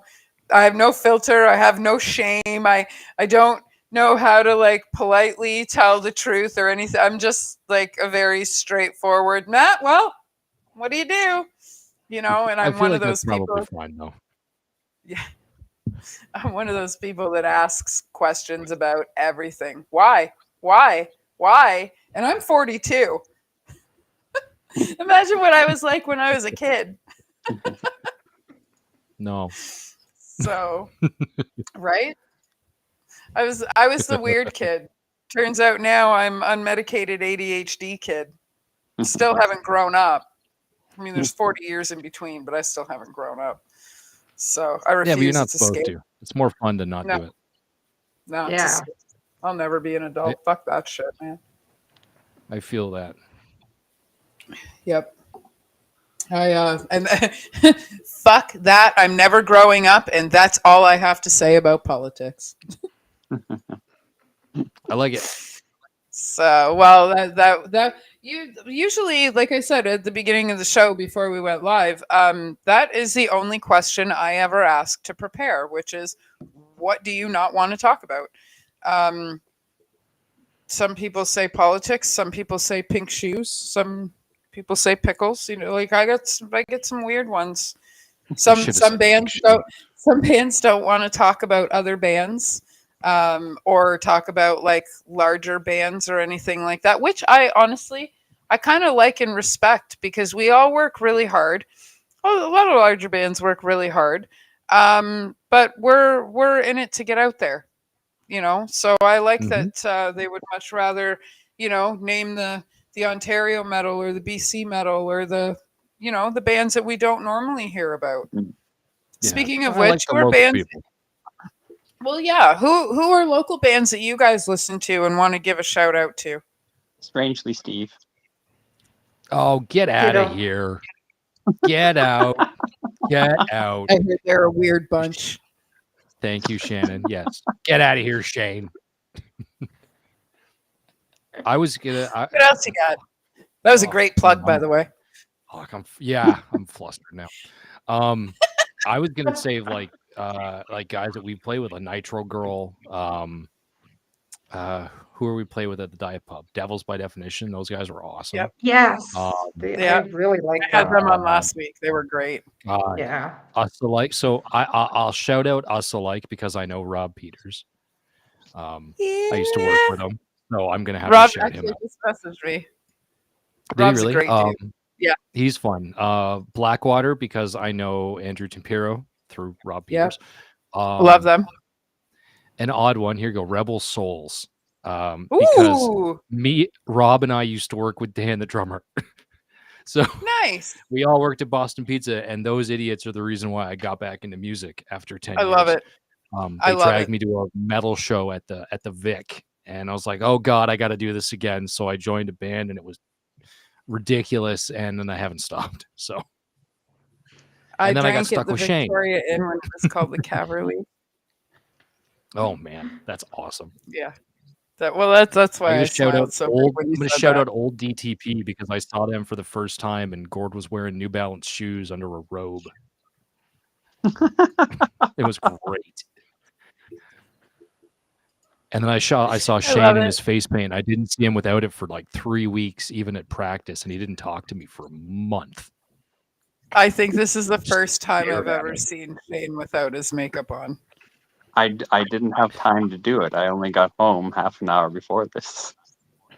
filter. I have no shame. I don't know how to like politely tell the truth or anything. I'm just like a very straightforward, Matt, well, what do you do? You know, and I I'm feel one like of those that's probably people. fine though. Yeah. I'm one of those people that asks questions about everything. Why? Why? Why? And I'm 42. Imagine what I was like when I was a kid. No. So, right? I was the weird kid. Turns out now I'm unmedicated ADHD kid. Still haven't grown up. I mean, there's 40 years in between, but I still haven't grown up. So I refuse. Yeah, but you're not to supposed skate. to. It's more fun to not No. do it. No, Yeah. I'll never be an adult. Fuck that shit, man. I feel that. Yep. And fuck that. I'm never growing up, and that's all I have to say about politics. I like it. So, well, that you usually, like I said at the beginning of the show before we went live, that is the only question I ever ask to prepare, which is, what do you not want to talk about? Some people say politics. Some people say pink shoes. Some people say pickles. You know, like I get some weird ones. Some bands don't want to talk about other bands. Or talk about like larger bands or anything like that, which I kind of like and respect because we all work really hard. Well, a lot of larger bands work really hard, but we're in it to get out there, you know. So I like that they would much rather, you know, name the Ontario metal or the BC metal or the bands that we don't normally hear about. Yeah. Speaking of which, who are bands? People. Well, yeah. Who are local bands that you guys listen to and want to give a shout out to? Strangely, Steve. Oh, get out of Ditto. here. Get out. Get out. I hear they're a weird bunch. Thank you, Shannon. Yes. Get out of here, Shane. I was gonna. What else you got? That was a great plug, by the way. I'm flustered now. I was gonna say like guys that we play with, a Nitro Girl. Who are we play with at the dive pub? Devilz by Definition. Those guys were awesome. Yep. Yes. Um, Yeah. I really like I had them. them on last week. They were great. Yeah. Us Alike. So I'll shout out Us Alike because I know Rob Peters. I used to work with him, so I'm gonna have Rob to shout him actually out. just messaged me. Did he Rob's really? a great dude. Yeah. He's fun. Blackwater because I know Andrew Tempero through Rob Yeah. Peters. Love them. An odd one. Here you go. Rebel Souls. Because Ooh, Rob and I used to work with Dan, the drummer. So nice. we all worked at Boston Pizza, and those idiots are the reason why I got back into music after 10 I years. love it. They dragged me to a metal show at the Vic, and I was like, oh God, I got to do this again. So I joined a band, and it was ridiculous, and then I haven't stopped. So I then I got drank stuck at the with Shane. Victoria Inn when it was called the Cavalry. Oh man, that's awesome. Yeah. That's why I I'm gonna smiled so big when you said shout that. out old DTP because I saw them for the first time, and Gord was wearing New Balance shoes under a robe. It was great. And then I saw Shane in his face paint. I didn't see him without it for like 3 weeks, even at practice, and he didn't talk to me for a month. I think this is the first time stared I've at ever me. seen Shane without his makeup on. I didn't have time to do it. I only got home half an hour before this.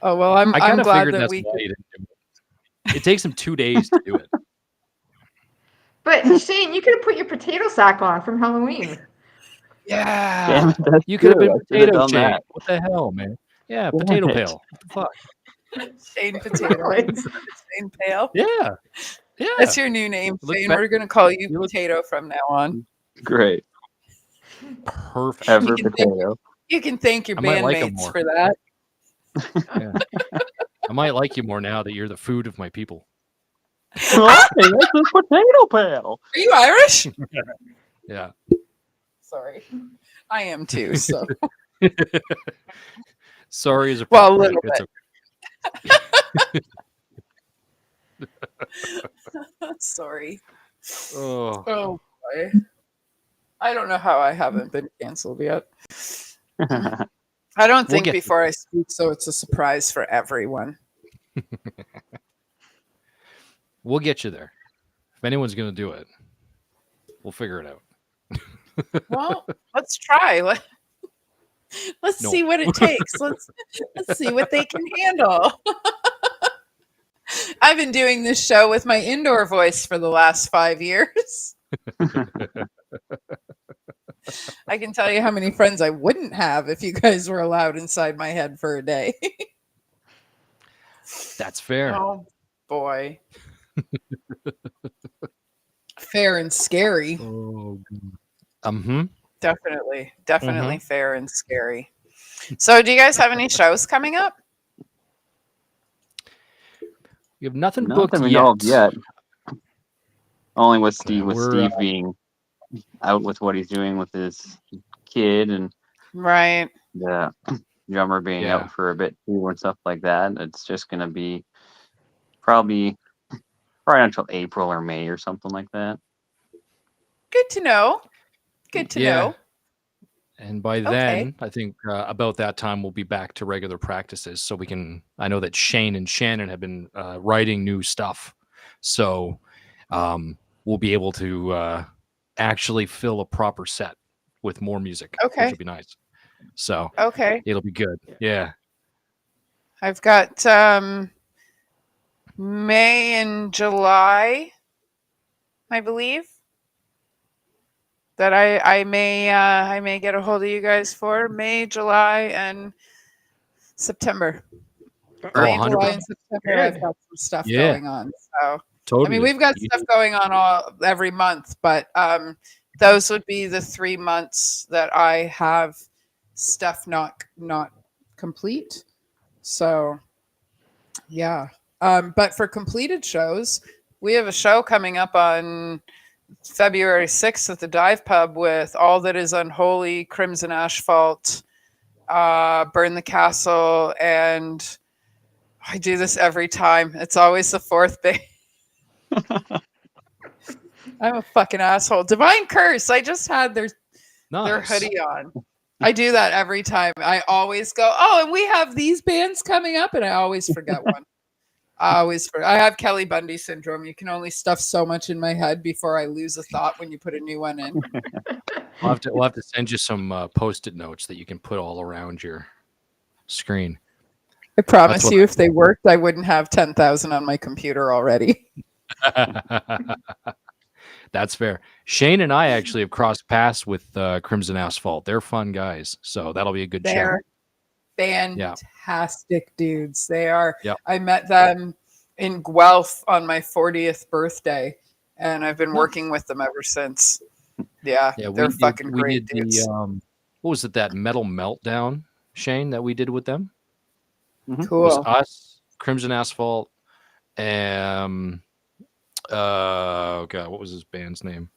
Oh well, I'm I kind of glad figured that that's we why could. he didn't do it. It takes him 2 days to do it. But Shane, you could have put your potato sack on from Halloween. Yeah. Damn it, that's You could have true. been I should've potato done Shane. that. What the hell, man? Yeah, Damn potato it. pail. What the fuck? Shane Potato instead of Shane Pale. Yeah. Yeah. That's your new name, Look Shane. back- We're gonna call you you look- Potato from now on. Great. Perfect. Ever You can potato. You can thank your I might like 'em bandmates more. for that. Yeah. I might like you more now that you're the food of my people. Oh, hey, that's a potato pail. Are you Irish? Yeah. Sorry, I am too. So Sorry is Well, a appropriate. little It's sorry. okay. Oh. Oh boy. I don't know how I haven't been canceled yet. I don't think get before I speak, so it's a surprise for everyone. We'll get you there. If anyone's going to do it, we'll figure it out. Well, let's try. Let's No. see what it takes. Let's see what they can handle. I've been doing this show with my indoor voice for the last 5 years. I can tell you how many friends I wouldn't have if you guys were allowed inside my head for a day. That's fair. Oh boy. Fair and scary. Oh. Mm-hmm. Definitely fair and scary. So do you guys have any shows coming up? You have nothing Not booked that we yet. know of yet. Only with Steve, we're, being out with what he's doing with his kid and Right. the drummer being Yeah. out for a bit too and stuff like that. It's just gonna be probably until April or May or something like that. Good to know. Good to Yeah. know. And by then, I think about that time, we'll be back to regular practices. So we can, I know that Shane and Shannon have been writing new stuff. So we'll be able to actually fill a proper set with more music, Okay. which will be nice. So Okay. it'll be good. Yeah. I've got May and July, I believe, that I may get a hold of you guys for May, July, and September. May, 100%. July, and September. I've got some stuff Yeah. going on. So Totally. I mean, we've got stuff going on every month, but those would be the 3 months that I have stuff not complete. So Yeah. But for completed shows, we have a show coming up on February 6th at the Dive Pub with All That Is Unholy, Crimson Asphalt, Burn the Castle, and I do this every time. It's always the fourth band. I'm a fucking asshole. Divine Curse. I just had their Nice. hoodie on. I do that every time. I always go, oh, and we have these bands coming up, and I always forget one. I have Kelly Bundy syndrome. You can only stuff so much in my head before I lose a thought when you put a new one in. We'll have to send you some Post-it notes that you can put all around your screen. I promise you, if they worked, I wouldn't have 10,000 on my computer already. That's fair. Shane and I actually have crossed paths with Crimson Asphalt. They're fun guys, so that'll be a good chat. They're fantastic dudes. They are. Yep. I met them in Guelph on my 40th birthday, and I've been working with them ever since. Yeah, they're fucking great dudes. What was it, that Metal Meltdown, Shane, that we did with them? Cool. It was us, Crimson Asphalt, oh god, what was his band's name?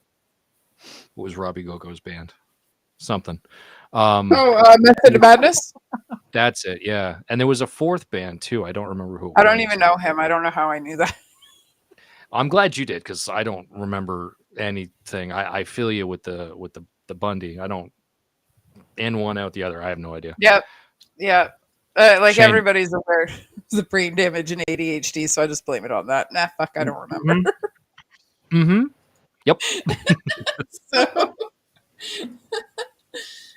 What was Robbie Gogo's band? Something. Method of Madness. That's it. Yeah, and there was a fourth band too. I don't remember who. I don't even know him. I don't know how I knew that. I'm glad you did, because I don't remember anything. I feel you with the Bundy. I don't in one out the other. I have no idea. Yep. Yeah. Like Shane. Everybody's aware of the brain damage and ADHD, so I just blame it on that. Nah, fuck, I don't remember. Yep.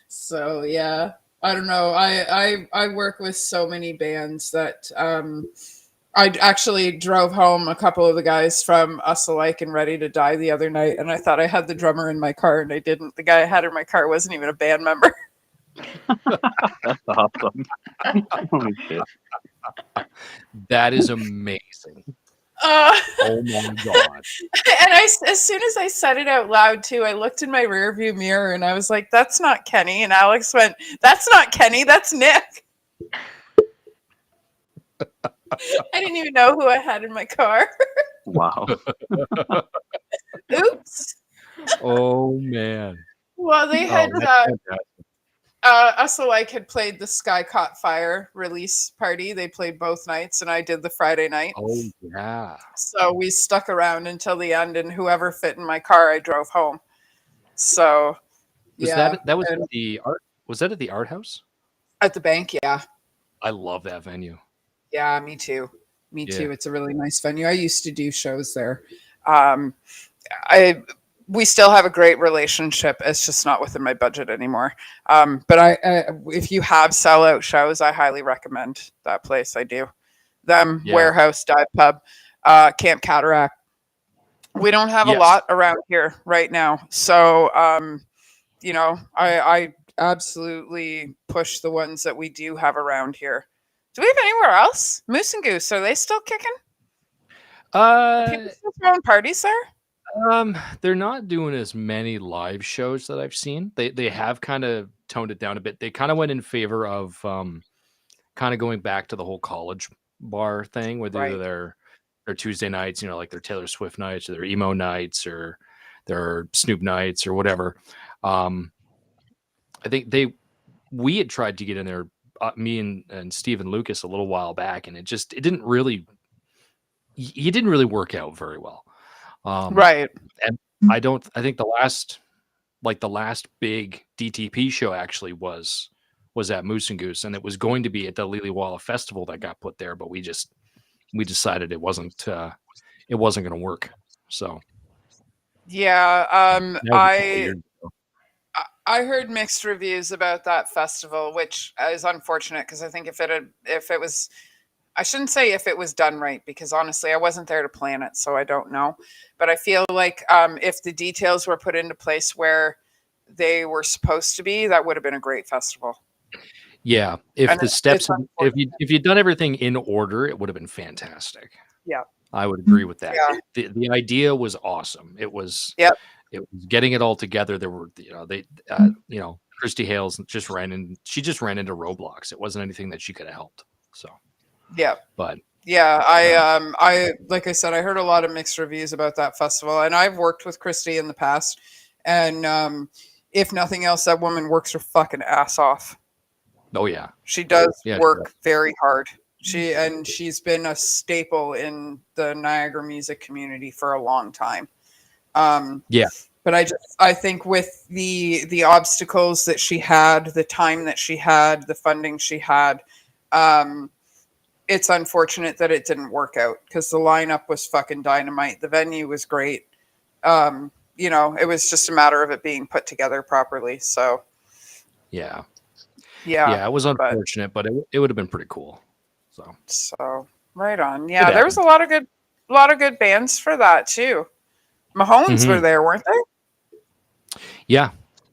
So yeah, I don't know. I work with so many bands that I actually drove home a couple of the guys from Us Alike and Ready to Die the other night, and I thought I had the drummer in my car, and I didn't. The guy I had in my car wasn't even a band member. That's awesome. Holy shit. That is amazing. Oh my god. And as soon as I said it out loud too, I looked in my rearview mirror and I was like, that's not Kenny. And Alex went, that's not Kenny, that's Nick. I didn't even know who I had in my car. Wow. Oops. Oh man. Well, they had Us Alike had played the Sky Caught Fire release party. They played both nights, and I did the Friday night. Oh yeah. So we stuck around until the end, and whoever fit in my car, I drove home. So that was at the art? Was that at the Art House? At the Bank, yeah. I love that venue. Yeah, me too. Me too. It's a really nice venue. I used to do shows there. We still have a great relationship. It's just not within my budget anymore. But if you have sellout shows, I highly recommend that place. I do. Them, Warehouse, Dive Pub, Camp Cataract. We don't have a lot around here right now. So, I absolutely push the ones that we do have around here. Do we have anywhere else? Moose and Goose, are they still kicking? People still throwing parties there? They're not doing as many live shows that I've seen. They have kind of toned it down a bit. They kind of went in favor of kind of going back to the whole college bar thing, where they're Tuesday nights, like their Taylor Swift nights or their emo nights or their Snoop nights or whatever. I think we had tried to get in there, me and Stephen Lucas, a little while back, and it didn't really work out very well. Right. And I think the last big DTP show actually was at Moose and Goose, and it was going to be at the Liliwala Festival that got put there, but we decided it wasn't going to work. So yeah, I heard mixed reviews about that festival, which is unfortunate, because I think if it was I shouldn't say if it was done right, because honestly, I wasn't there to plan it, so I don't know. But I feel like if the details were put into place where they were supposed to be, that would have been a great festival. Yeah, if you'd done everything in order, it would have been fantastic. Yeah, I would agree with that. Yeah. The idea was awesome. It was. Yep. It was getting it all together. There were, Christy Hales just ran into roadblocks. It wasn't anything that she could have helped. So. Yeah. But Yeah, I like I said, I heard a lot of mixed reviews about that festival, and I've worked with Christy in the past, and if nothing else, that woman works her fucking ass off. Oh yeah, She does yeah, work very hard. She's been a staple in the Niagara music community for a long time. yeah, But I think with the obstacles that she had, the time that she had, the funding she had, it's unfortunate that it didn't work out because the lineup was fucking dynamite. The venue was great. It was just a matter of it being put together properly. So yeah. yeah, It was but unfortunate, but it would have been pretty cool. so right on. It Yeah, there was happened. a lot of good bands for that too. Mahones were Mhm. there, weren't they? Yeah,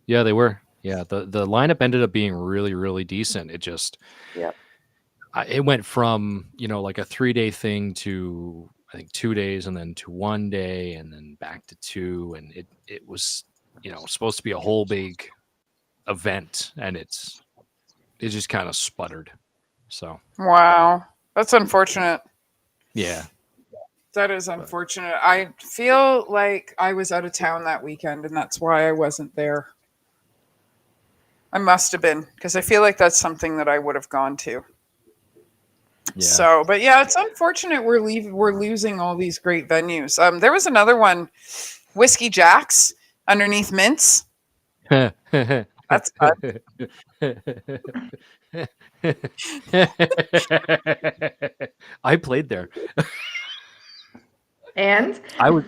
they were. Yeah, the lineup ended up being really, really decent. It just Yeah. it went from like a 3-day thing to I think 2 days, and then to 1 day, and then back to 2, and it was supposed to be a whole big event, and it just kind of sputtered. So Wow. That's unfortunate. yeah, That is unfortunate. I feel like I was out of town that weekend, and that's why I wasn't there. I must have been, because I feel like that's something that I would have gone to. yeah. So, but yeah, it's unfortunate we're losing all these great venues. There was another one, Whiskey Jack's underneath Mints. That's fun. I played there. And I was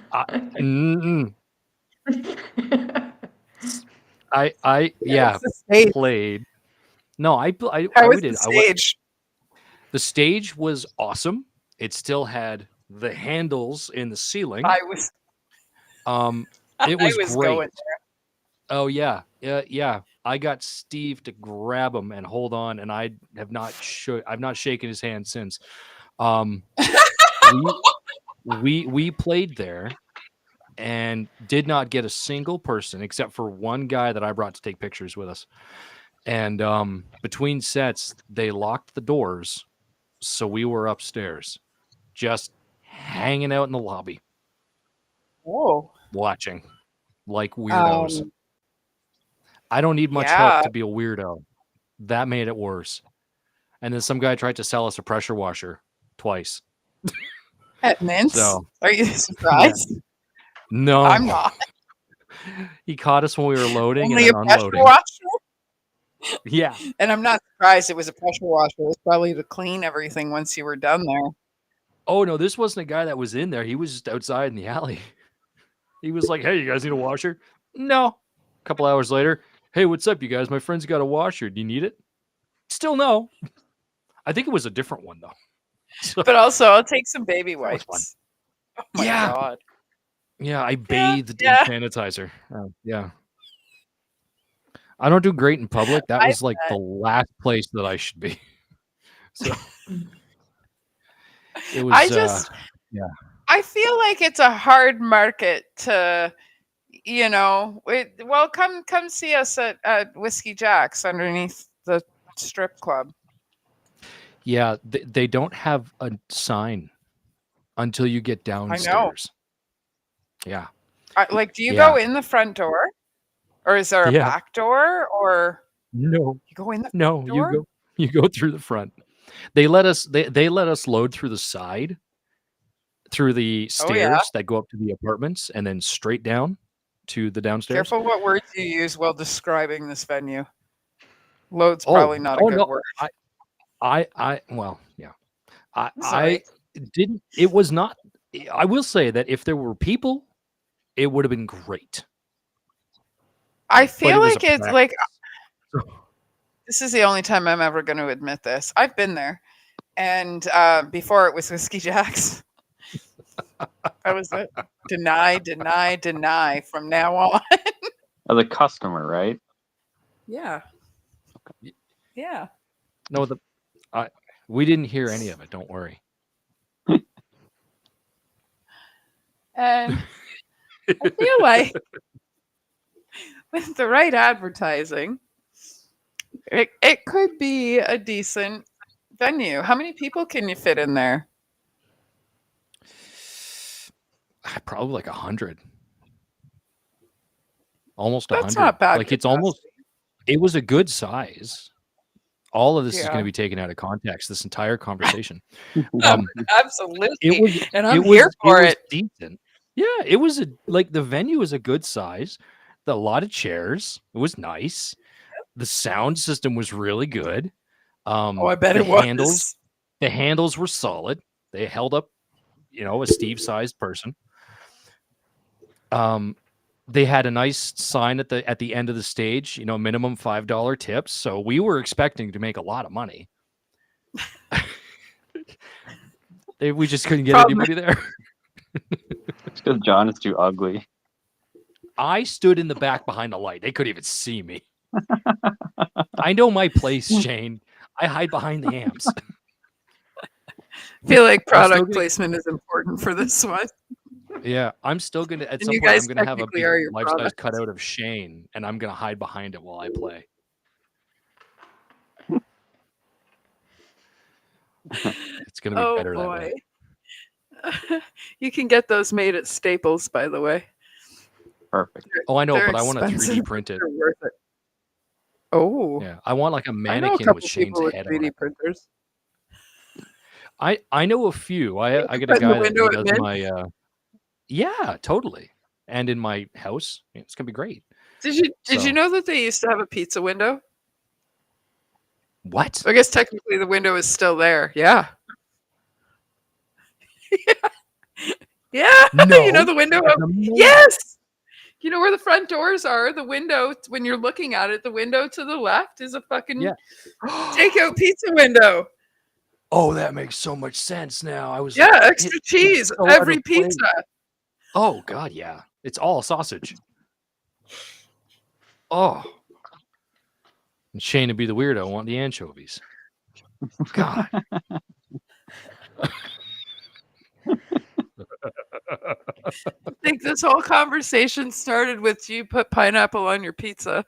How was the stage? played. No, How was we did. the stage? The stage was awesome. It still had the handles in the ceiling. I was It was was great. going there. Oh yeah. I got Steve to grab him and hold on, and I have not I've not shaken his hand since. We played there and did not get a single person except for one guy that I brought to take pictures with us. And between sets, they locked the doors, so we were upstairs, just hanging out in the lobby, Whoa. watching like weirdos. Um, I don't need much yeah. help to be a weirdo. That made it worse. And then some guy tried to sell us a pressure washer twice. At Mints? So Are you surprised? no, I'm not. He caught us when we were loading Only a and pressure unloading. washer? Yeah. And I'm not surprised it was a pressure washer. It was probably to clean everything once you were done there. Oh no, this wasn't a guy that was in there. He was just outside in the alley. He was like, "Hey, you guys need a washer?" No. A couple hours later, "Hey, what's up, you guys? My friend's got a washer. Do you need it?" Still no. I think it was a different one though. So, But also, I'll take some baby was fun. wipes. Oh my Yeah. god. yeah, I bathed yeah. in sanitizer. Yeah. I don't do great in public. That I was like the last place that I should be. So it was yeah. I feel like it's a hard market to, come see us at Whiskey Jack's underneath the strip club. Yeah, they don't have a sign until you get downstairs. Yeah. Do you Yeah. go in the front door? Or is there a Yeah. back door? Or No. you go in the No, door? you go through the front. They let us load through the side, through the Oh, yeah. stairs that go up to the apartments, and then straight down to the downstairs. Careful what words you use while describing this venue. Load's probably not a good no. word. Well, yeah. It's all right. Didn't. It was not. I will say that if there were people, it would have been great. I But feel it was like a it's like practice. this is the only time I'm ever going to admit this. I've been there, and before it was Whiskey Jack's. That was it. Deny from now on. As a customer, right? Yeah. Yeah. No, we didn't hear any of it. Don't worry. And I feel like with the right advertising, it could be a decent venue. How many people can you fit in there? Probably like 100. Almost That's 100. not bad. Like it's almost. It was a good size. All of this is going Yeah. to be taken out of context. This entire conversation. Absolutely. It was. And It I'm was. here for It was it. decent. Yeah, it was like the venue was a good size. A lot of chairs. It was nice. The sound system was really good. Oh, I bet the it was. handles were solid. They held up, a Steve-sized person. They had a nice sign at the end of the stage, minimum $5 tips. So we were expecting to make a lot of money. We just couldn't get anybody there. It's because John is too ugly. I stood in the back behind the light. They couldn't even see me. I know my place, Shane. I hide behind the amps. I feel like product placement is important for this one. Yeah, I'm still gonna at And some you point. guys I'm gonna have a technically big are your life-size products. cutout of Shane, and I'm gonna hide behind it while I play. It's gonna be better that way. You can get those made at Staples, by the way. Perfect. Oh, I know, They're but I want to 3D expensive, print it. They're worth it. Oh, Yeah, I want like a I know a mannequin couple with Shane's people with head on 3D it. printers. I know a few. I got a Put in the guy that window he at does Mint? my. Yeah, totally. And in my house, it's gonna be great. Did you So- know that they used to have a pizza window? What? So I guess technically the window is still there. Yeah. Yeah. No. You know the window? That's amazing. Yes. You know where the front doors are? The window, when you're looking at it, the window to the left is a fucking Yeah. takeout pizza window. Oh, that makes so much sense now. I was Yeah, extra cheese. so out of Every place. pizza. Oh God, yeah. It's all sausage. Oh. And Shane would be the weirdo, want the anchovies. God. I think this whole conversation started with you put pineapple on your pizza.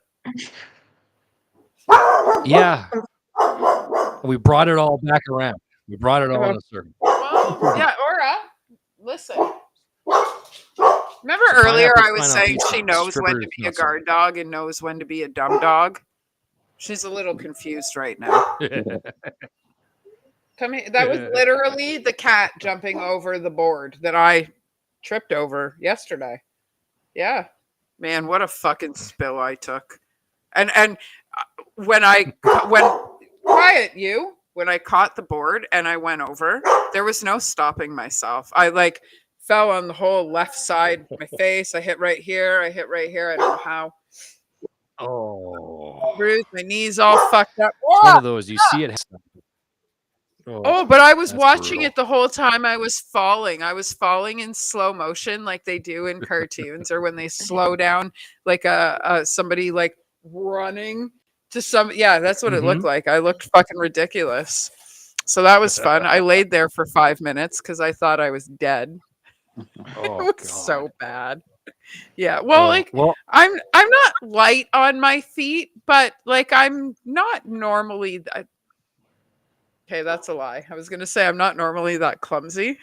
Yeah. We brought it all back around. We brought it all in a circle. Well, yeah, Aura, listen. Remember So earlier pineapple's I was fine on saying pizza. she knows when to Strippers, be a not so guard dog and knows when to be a dumb dog? She's a little confused right now. Come here. That was literally the cat jumping over the board that I tripped over yesterday. Yeah. Man, what a fucking spill I took. And when quiet you, when I caught the board and I went over, there was no stopping myself. I like fell on the whole left side of my face. I hit right here. I don't know how. Oh. Bruised, my knees all fucked up. It's one of those, you see it. Oh, but I was that's watching brutal. it the whole time. I was falling. I was falling in slow motion, like they do in cartoons, or when they slow down, like somebody like running to some. Yeah, that's what it looked like. I looked fucking ridiculous. So that was fun. I laid there for 5 minutes because I thought I was dead. Oh, It was God. so bad. Yeah. Well, well, I'm not light on my feet, but like I'm not normally. Okay, that's a lie. I was going to say I'm not normally that clumsy.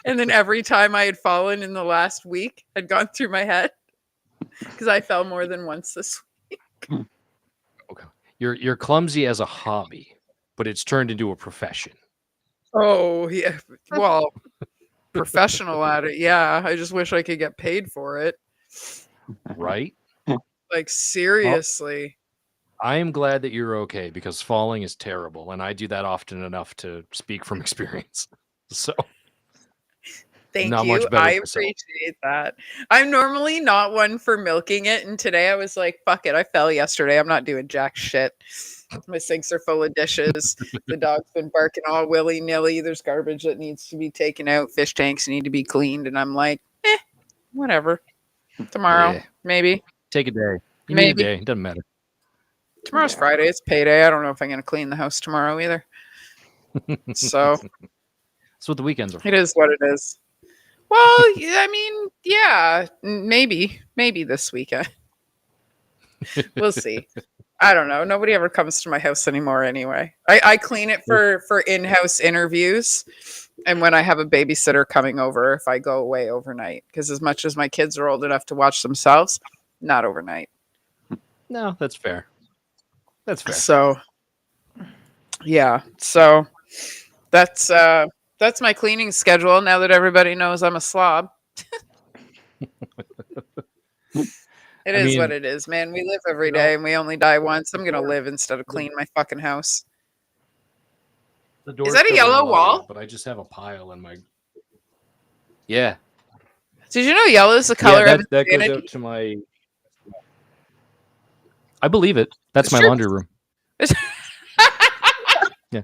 And then every time I had fallen in the last week had gone through my head because I fell more than once this week. okay. You're clumsy as a hobby, but it's turned into a profession. Oh, yeah. Well, professional at it. Yeah. I just wish I could get paid for it. Right? Like, seriously. I am glad that you're okay because falling is terrible, and I do that often enough to speak from experience. So, Thank not you. much better I myself. appreciate that. I'm normally not one for milking it, and today I was like, "Fuck it!" I fell yesterday. I'm not doing jack shit. My sinks are full of dishes. The dog's been barking all willy nilly. There's garbage that needs to be taken out. Fish tanks need to be cleaned, and I'm like, whatever. Tomorrow, Yeah. maybe. Take a day. You Maybe. need a day. It doesn't matter. Tomorrow's Friday. It's payday. I don't know if I'm going to clean the house tomorrow either. So That's what the weekends are for. it is what it is. Well, yeah, I mean, yeah, maybe this weekend. We'll see. I don't know. Nobody ever comes to my house anymore anyway. I clean it for in-house interviews And when I have a babysitter coming over, if I go away overnight, because as much as my kids are old enough to watch themselves, not overnight. No, that's fair. That's fair. So, yeah. So that's my cleaning schedule. Now that everybody knows I'm a slob, it I is mean, what it is, man. We live every you know, day, and we only die once. I'm gonna door- live instead of clean my fucking house. the door's that a still yellow unlocked, wall? But I just have a pile in my. Yeah. Did you know yellow is the color Yeah, of that goes insanity? out to my. I believe it. That's my Sure. laundry room. Yeah.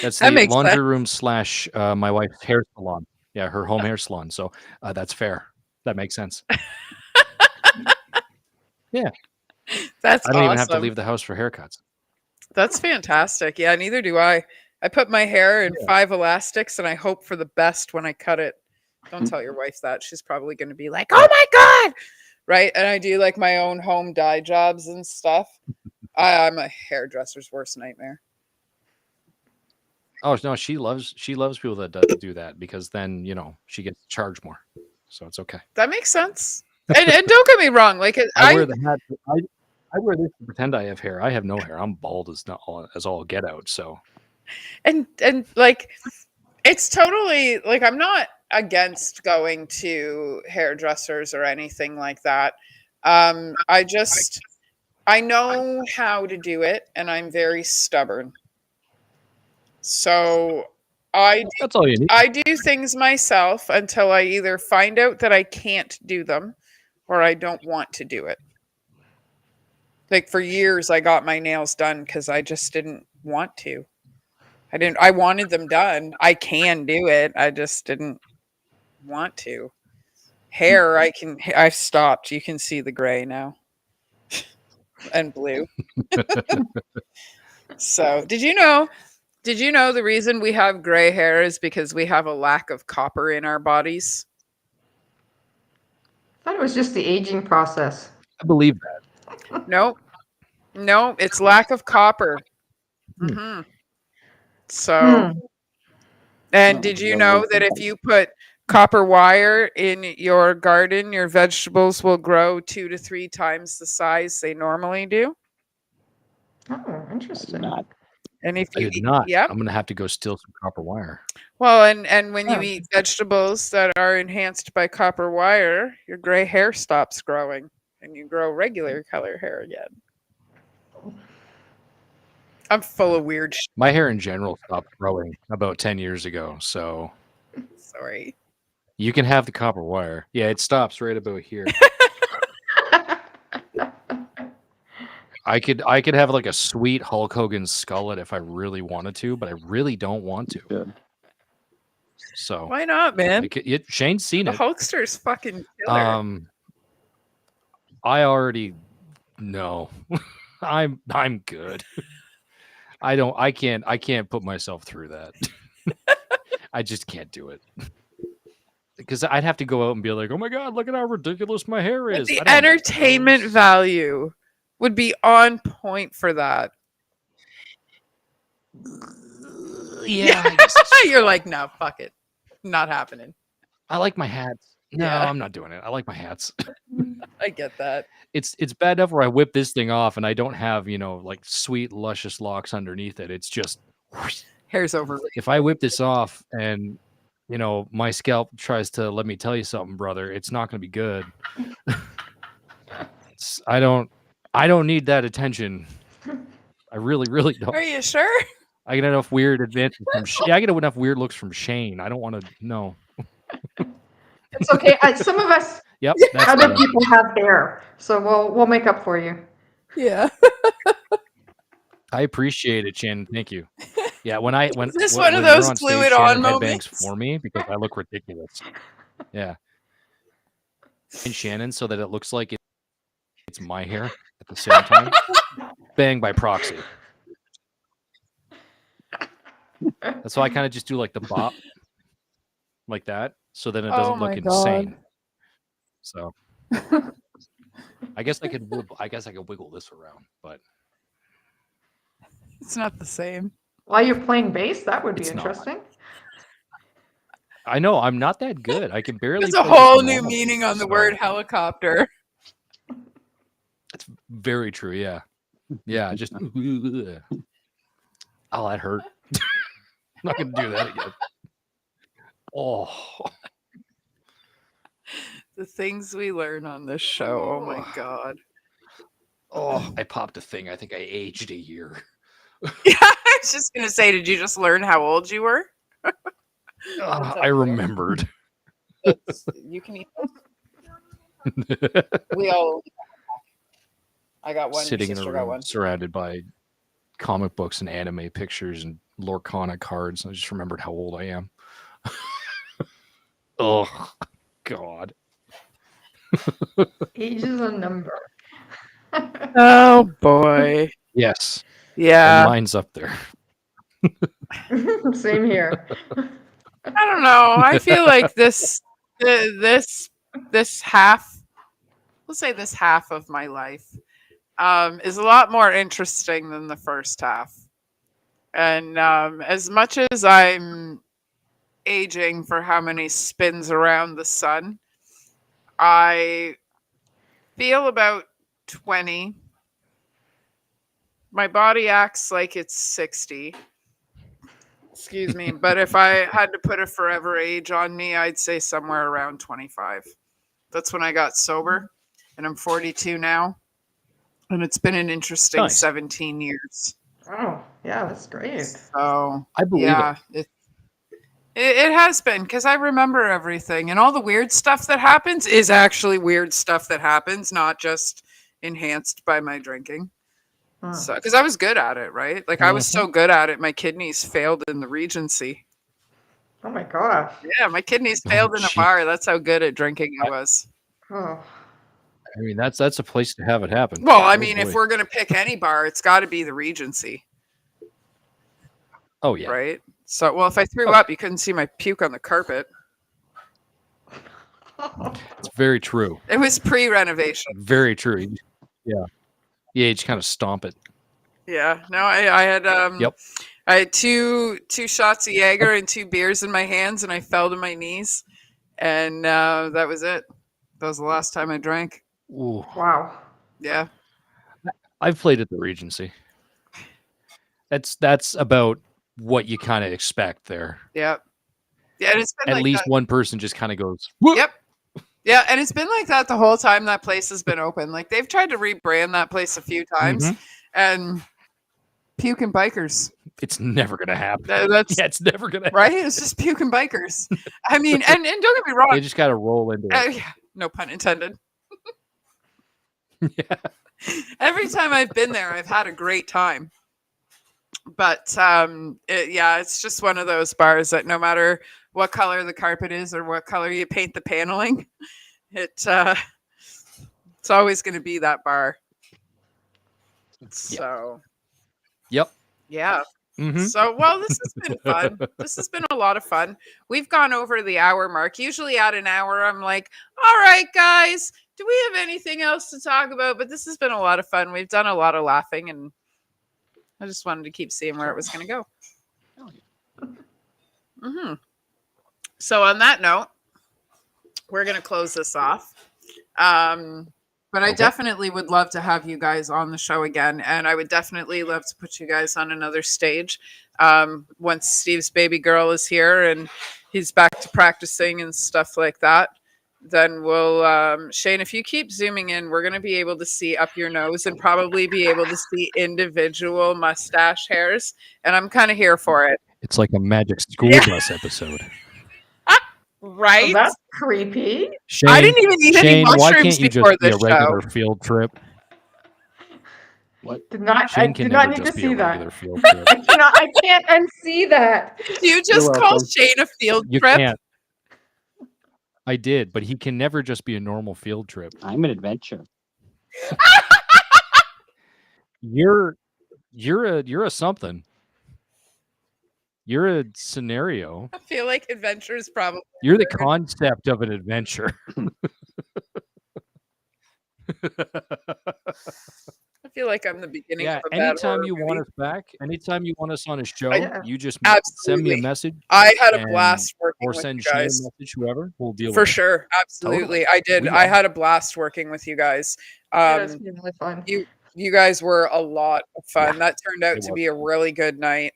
That's That the makes laundry sense. room / my wife's hair salon. Yeah, her home hair salon. So that's fair. That makes sense. Yeah. That's I don't even have to awesome. leave the house for haircuts. That's fantastic. Yeah, neither do I. I put my hair in 5 elastics and I hope for the best when I cut it. Don't tell your wife that. She's probably going to be like, "Oh my god!" Right? And I do like my own home dye jobs and stuff. I'm a hairdresser's worst nightmare. Oh no, she loves people that do that because then she gets charged more, so it's okay. That makes sense. And don't get me wrong, like I wear the hat. I wear this to pretend I have hair. I have no hair. I'm bald as all get out. So and like it's totally like I'm not against going to hairdressers or anything like that. I know how to do it and I'm very stubborn. So that's all you need. I do things myself until I either find out that I can't do them or I don't want to do it. Like for years I got my nails done because I just didn't want to. I wanted them done. I can do it. I just didn't want to. Hair, I've stopped. You can see the gray now. And blue. So did you know the reason we have gray hair is because we have a lack of copper in our bodies? I thought it was just the aging process. I believe that. No, it's lack of copper. Mm-hmm. So, and did you know that if you put copper wire in your garden, your vegetables will grow 2 to 3 times the size they normally do? Oh, interesting. And if I you did not. Yep. I'm gonna have to go steal some copper wire. Well, and when you Oh. eat vegetables that are enhanced by copper wire, your gray hair stops growing and you grow regular color hair again. I'm full of weird shit. My hair in general stopped growing about 10 years ago, so Sorry. you can have the copper wire. Yeah, it stops right about here. I could have like a sweet Hulk Hogan skullet if I really wanted to, but I really don't want to. Good. So Why not, man? Shane's seen The it. Hulkster's fucking killer. I already know. I'm good. I can't put myself through that. I just can't do it. Because I'd have to go out and be like, "Oh my god, look at how ridiculous my hair But is." the I don't entertainment know. value would be on point for that. Yeah, I guess it's You're like, no, fuck it. Not happening. I like my hats. No, Yeah. I'm not doing it. I like my hats. I get that. It's bad enough where I whip this thing off and I don't have, like sweet, luscious locks underneath it. It's just Hair's over. if I whip this off and my scalp tries to let me tell you something, brother, it's not going to be good. I don't need that attention. I really, really don't. Are you sure? I get enough weird advances from. I get enough weird looks from Shane. I don't want to. No. It's okay. Some of us Yep. That's other better. people have hair, so we'll make up for you. Yeah. I appreciate it, Shannon. Thank you. Yeah, when Is this one of when you're those on stage, fluid Shannon on headbangs moments? for me because I look ridiculous. Yeah. And Shannon, so that it looks like it's my hair at the same time. Bang by proxy. That's why I kind of just do like the bop, like that, so then it doesn't look insane. So, I guess I could wiggle this around, but It's not the same. While you're playing bass, that would be It's not. interesting. I know I'm not that good. I can barely. There's a play just whole new normally, meaning on the so- word helicopter. That's very true. Yeah. Yeah. Just. Oh, that hurt. I'm not going to do that again. Oh. The things we learn on this show. Oh my God. Oh, I popped a thing. I think I aged a year. Yeah, I was just gonna say, did you just learn how old you were? I remembered. You can eat. We all. I got one. Sitting in a Sister got room one. surrounded by comic books and anime pictures and Lorcana cards. I just remembered how old I am. Oh, God. Age is a number. Oh boy. Yes. Yeah. And mine's up there. Same here. I don't know. I feel like this half, let's say this half of my life, is a lot more interesting than the first half. And as much as I'm aging for how many spins around the sun, I feel about 20. My body acts like it's 60. Excuse me. But if I had to put a forever age on me, I'd say somewhere around 25. That's when I got sober. And I'm 42 now. And it's been an interesting Nice. 17 years. Oh, yeah, that's great. So, I believe it has been, because I remember everything. And all the weird stuff that happens is actually weird stuff that happens, not just enhanced by my drinking. Huh. So, because I was good at it, right? Like I was so good at it, my kidneys failed in the Regency. Oh my gosh. Yeah, my kidneys Oh, failed in a gee. bar. That's how good at drinking I was. Oh. I mean, that's a place to have it happen. Well, I Oh, mean, if boy. we're gonna pick any bar, it's got to be the Regency, Oh, yeah. right? So, well, if I threw up, you couldn't see my puke on the carpet. It's very true. It was pre-renovation. Very true. Yeah. Yeah, you just kind of stomp it. Yeah. No, I had Yep. I had two shots of Jaeger and 2 beers in my hands, and I fell to my knees, and that was it. That was the last time I drank. Ooh. Wow. Yeah. I've played at the Regency. That's about what you kind of expect there. Yeah. Yeah, and it's been At like least that. one person just kind of goes, whoop. Yep. Yeah, and it's been like that the whole time that place has been open. Like they've tried to rebrand that place a few times, Mhm. and puking bikers. It's never going to happen. That's Yeah, it's never going to happen. right. It's just puking bikers. I mean, and don't get me wrong. They just got to roll into it. Yeah, no pun intended. Yeah. Every time I've been there, I've had a great time. But it's just one of those bars that no matter what color the carpet is or what color you paint the paneling, it's always going to be that bar. So, Yep. yeah. Mhm. So, well, this has been fun. This has been a lot of fun. We've gone over the hour mark. Usually at an hour, I'm like, all right, guys, do we have anything else to talk about? But this has been a lot of fun. We've done a lot of laughing, and I just wanted to keep seeing where it was going to go. Mm-hmm. So on that note, we're going to close this off. But I definitely would love to have you guys on the show again. And I would definitely love to put you guys on another stage. Once Steve's baby girl is here and he's back to practicing and stuff like that, then we'll, Shane, if you keep zooming in, we're going to be able to see up your nose and probably be able to see individual mustache hairs. And I'm kind of here for it. It's like a Magic School Bus episode. Right? Oh, that's creepy. Shane, I didn't even eat any Shane, why mushrooms can't you before just be a this regular show. field trip? What? I Shane can did not never need to just be a see regular that. field trip. I can't unsee that. You just call welcome. Shane a field You trip? can't. I did, but he can never just be a normal field trip. I'm an adventure. You're a something. You're a scenario. I feel like adventure is probably. You're the concept of an adventure. I feel feel like I'm the beginning Yeah, of a bad anytime horror you want movie. us back, anytime you want us on a show, Yeah. you just send me a Absolutely. message I had a and blast working or with send you Shane a guys. message, whoever, we'll deal For with it. sure. Absolutely. I did. We I love had a blast working with you guys. Yeah, it's been really fun. You guys were a lot of fun. Yeah, That turned out it to was. be a really good night.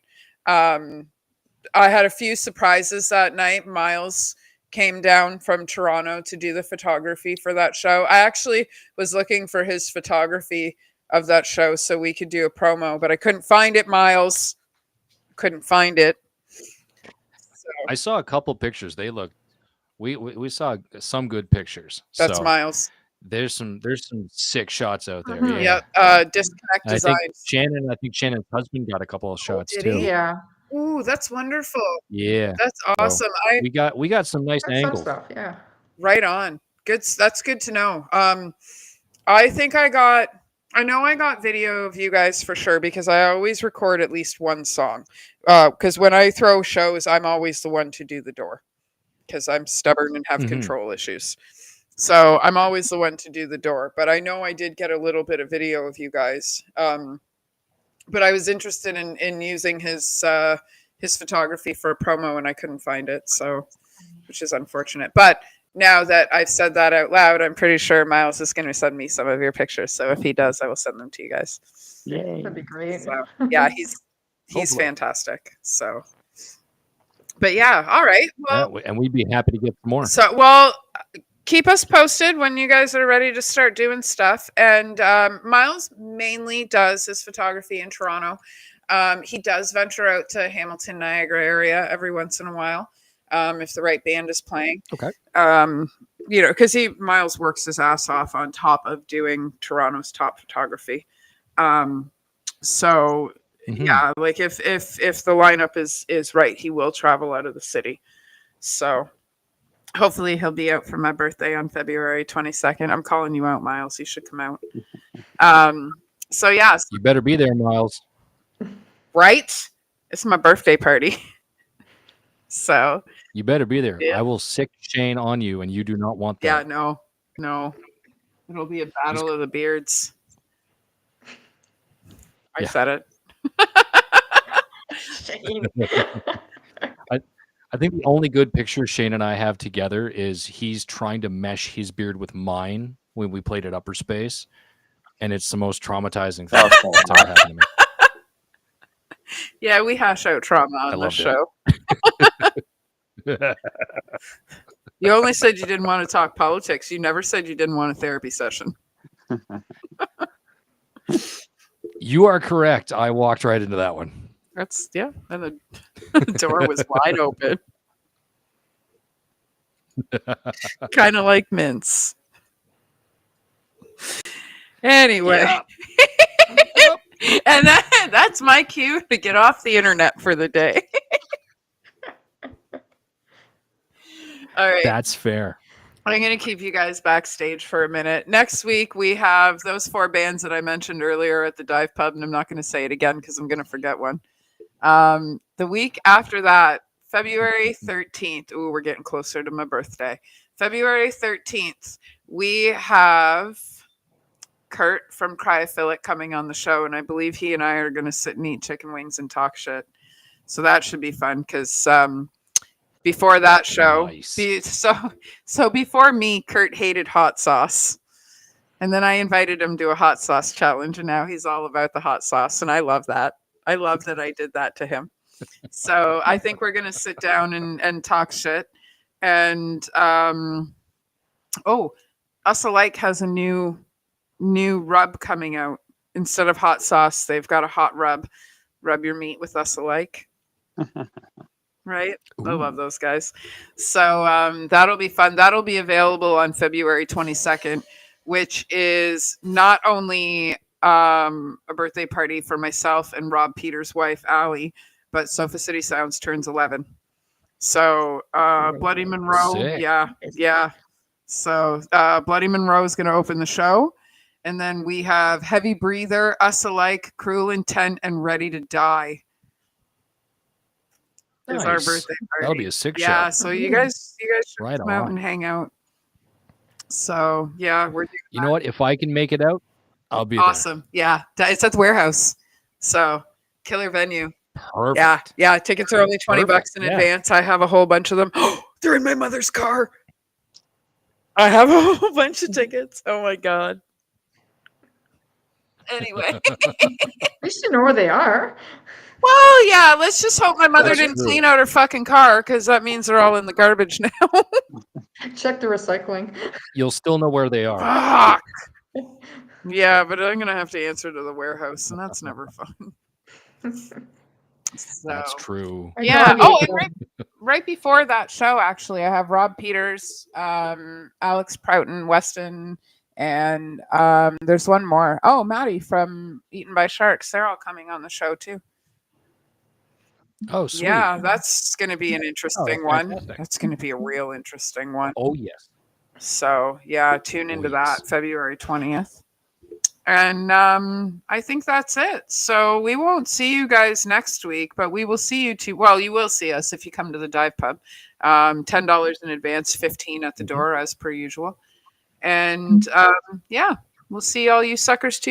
I had a few surprises that night. Miles came down from Toronto to do the photography for that show. I actually was looking for his photography of that show so we could do a promo, but I couldn't find it, Miles. Couldn't find it. So I saw a couple pictures. They looked. We saw some good pictures. that's So Miles. there's some sick shots out there. Mhm. Yeah. Yep. Disconnect I think Designs. Shannon's husband got a couple of shots did too. he? Yeah, Ooh, that's wonderful. Yeah. That's So awesome. we got some nice that's some angles. stuff. Yeah. Right on. Good. That's good to know. I think I know I got video of you guys for sure because I always record at least one song. Because when I throw shows, I'm always the one to do the door because I'm stubborn and have Mhm. control issues. So I'm always the one to do the door. But I know I did get a little bit of video of you guys. But I was interested in using his photography for a promo and I couldn't find it, so which is unfortunate. But now that I've said that out loud, I'm pretty sure Miles is going to send me some of your pictures. So if he does, I will send them to you guys. Yay. That'd be great. So yeah, he's Hopefully. fantastic. So, but yeah, all right. Yeah, Well, and we'd be happy to get some more. so keep us posted when you guys are ready to start doing stuff. And Miles mainly does his photography in Toronto. He does venture out to Hamilton, Niagara area every once in a while if the right band is playing. Okay. Because Miles works his ass off on top of doing Toronto's top photography. So Mhm. yeah, like if the lineup is right, he will travel out of the city. So hopefully he'll be out for my birthday on February 22nd. I'm calling you out, Miles. You should come out. So yeah, You better be there, Miles. right? It's my birthday party. So You better be there. Yeah. I will sick Shane on you, and you do not want yeah, that. no. It'll be a battle of the beards. I Yeah. said it. Shane. I think the only good picture Shane and I have together is he's trying to mesh his beard with mine when we played at Upper Space, and it's the most traumatizing thing Okay. that's ever happened to me. Yeah, we hash out trauma on this loved it. show. You only said you didn't want to talk politics. You never said you didn't want a therapy session. You are correct. I walked right into that one. That's and the door was wide open. Kind of like mince. Anyway. And that's my cue to get off the internet for the day. All right. That's fair. I'm going to keep you guys backstage for a minute. Next week, we have those 4 bands that I mentioned earlier at the Dive Pub, and I'm not going to say it again because I'm going to forget one. The week after that, February 13th. Ooh, we're getting closer to my birthday. February 13th, we have Kurt from Cryophilic coming on the show, and I believe he and I are going to sit and eat chicken wings and talk shit. So that should be fun because before that show, Nice. so before me, Kurt hated hot sauce. And then I invited him to a hot sauce challenge, and now he's all about the hot sauce, and I love that. I love that I did that to him. So I think we're going to sit down and talk shit. And, Us Alike has a new rub coming out. Instead of hot sauce, they've got a hot rub. Rub your meat with Us Alike. Right? I love those guys. So that'll be fun. That'll be available on February 22nd, which is not only a birthday party for myself and Rob Peters' wife, Allie, but Sofa City Sounds turns 11. So Bloody Monroe. Sick. Yeah. So Bloody Monroe is going to open the show. And then we have Heavy Breather, Us Alike, Cruel Intent, and Ready to Die. Is our Nice. birthday party. That'll be a sick Yeah, show. so you guys should Right come out on. and hang out. So yeah, we're doing You know what? If I can make it out, I'll be Awesome. Yeah. It's at the warehouse. So killer venue. there. Perfect. Yeah. Yeah. Tickets are only $20 in Yeah. advance. I have a whole bunch of them. They're in my mother's car. I have a whole bunch of tickets. Oh my God. Anyway. At least you know where they are. Well, yeah, let's just hope my mother That's didn't true. clean out her fucking car, because that means they're all in the garbage now. Check the recycling. You'll still know where they are. Fuck. Yeah, but I'm gonna have to answer to the warehouse, and that's never fun. So, That's true. My yeah. dog Oh, ate and them. right before that show, actually, I have Rob Peters, Alex Prouton, Weston, and there's one more. Oh, Maddie from Eaten by Sharks. They're all coming on the show too. Oh, sweet. Yeah, that's going to be an interesting one. fantastic. That's going to be a real interesting one. Oh, yes. So, yeah, tune into Oh, that yes. February 20th. And I think that's it. So we won't see you guys next week, but we will see you too. Well, you will see us if you come to the dive pub. $10 in advance, 15 at the door as per usual. And yeah, we'll see all you suckers too.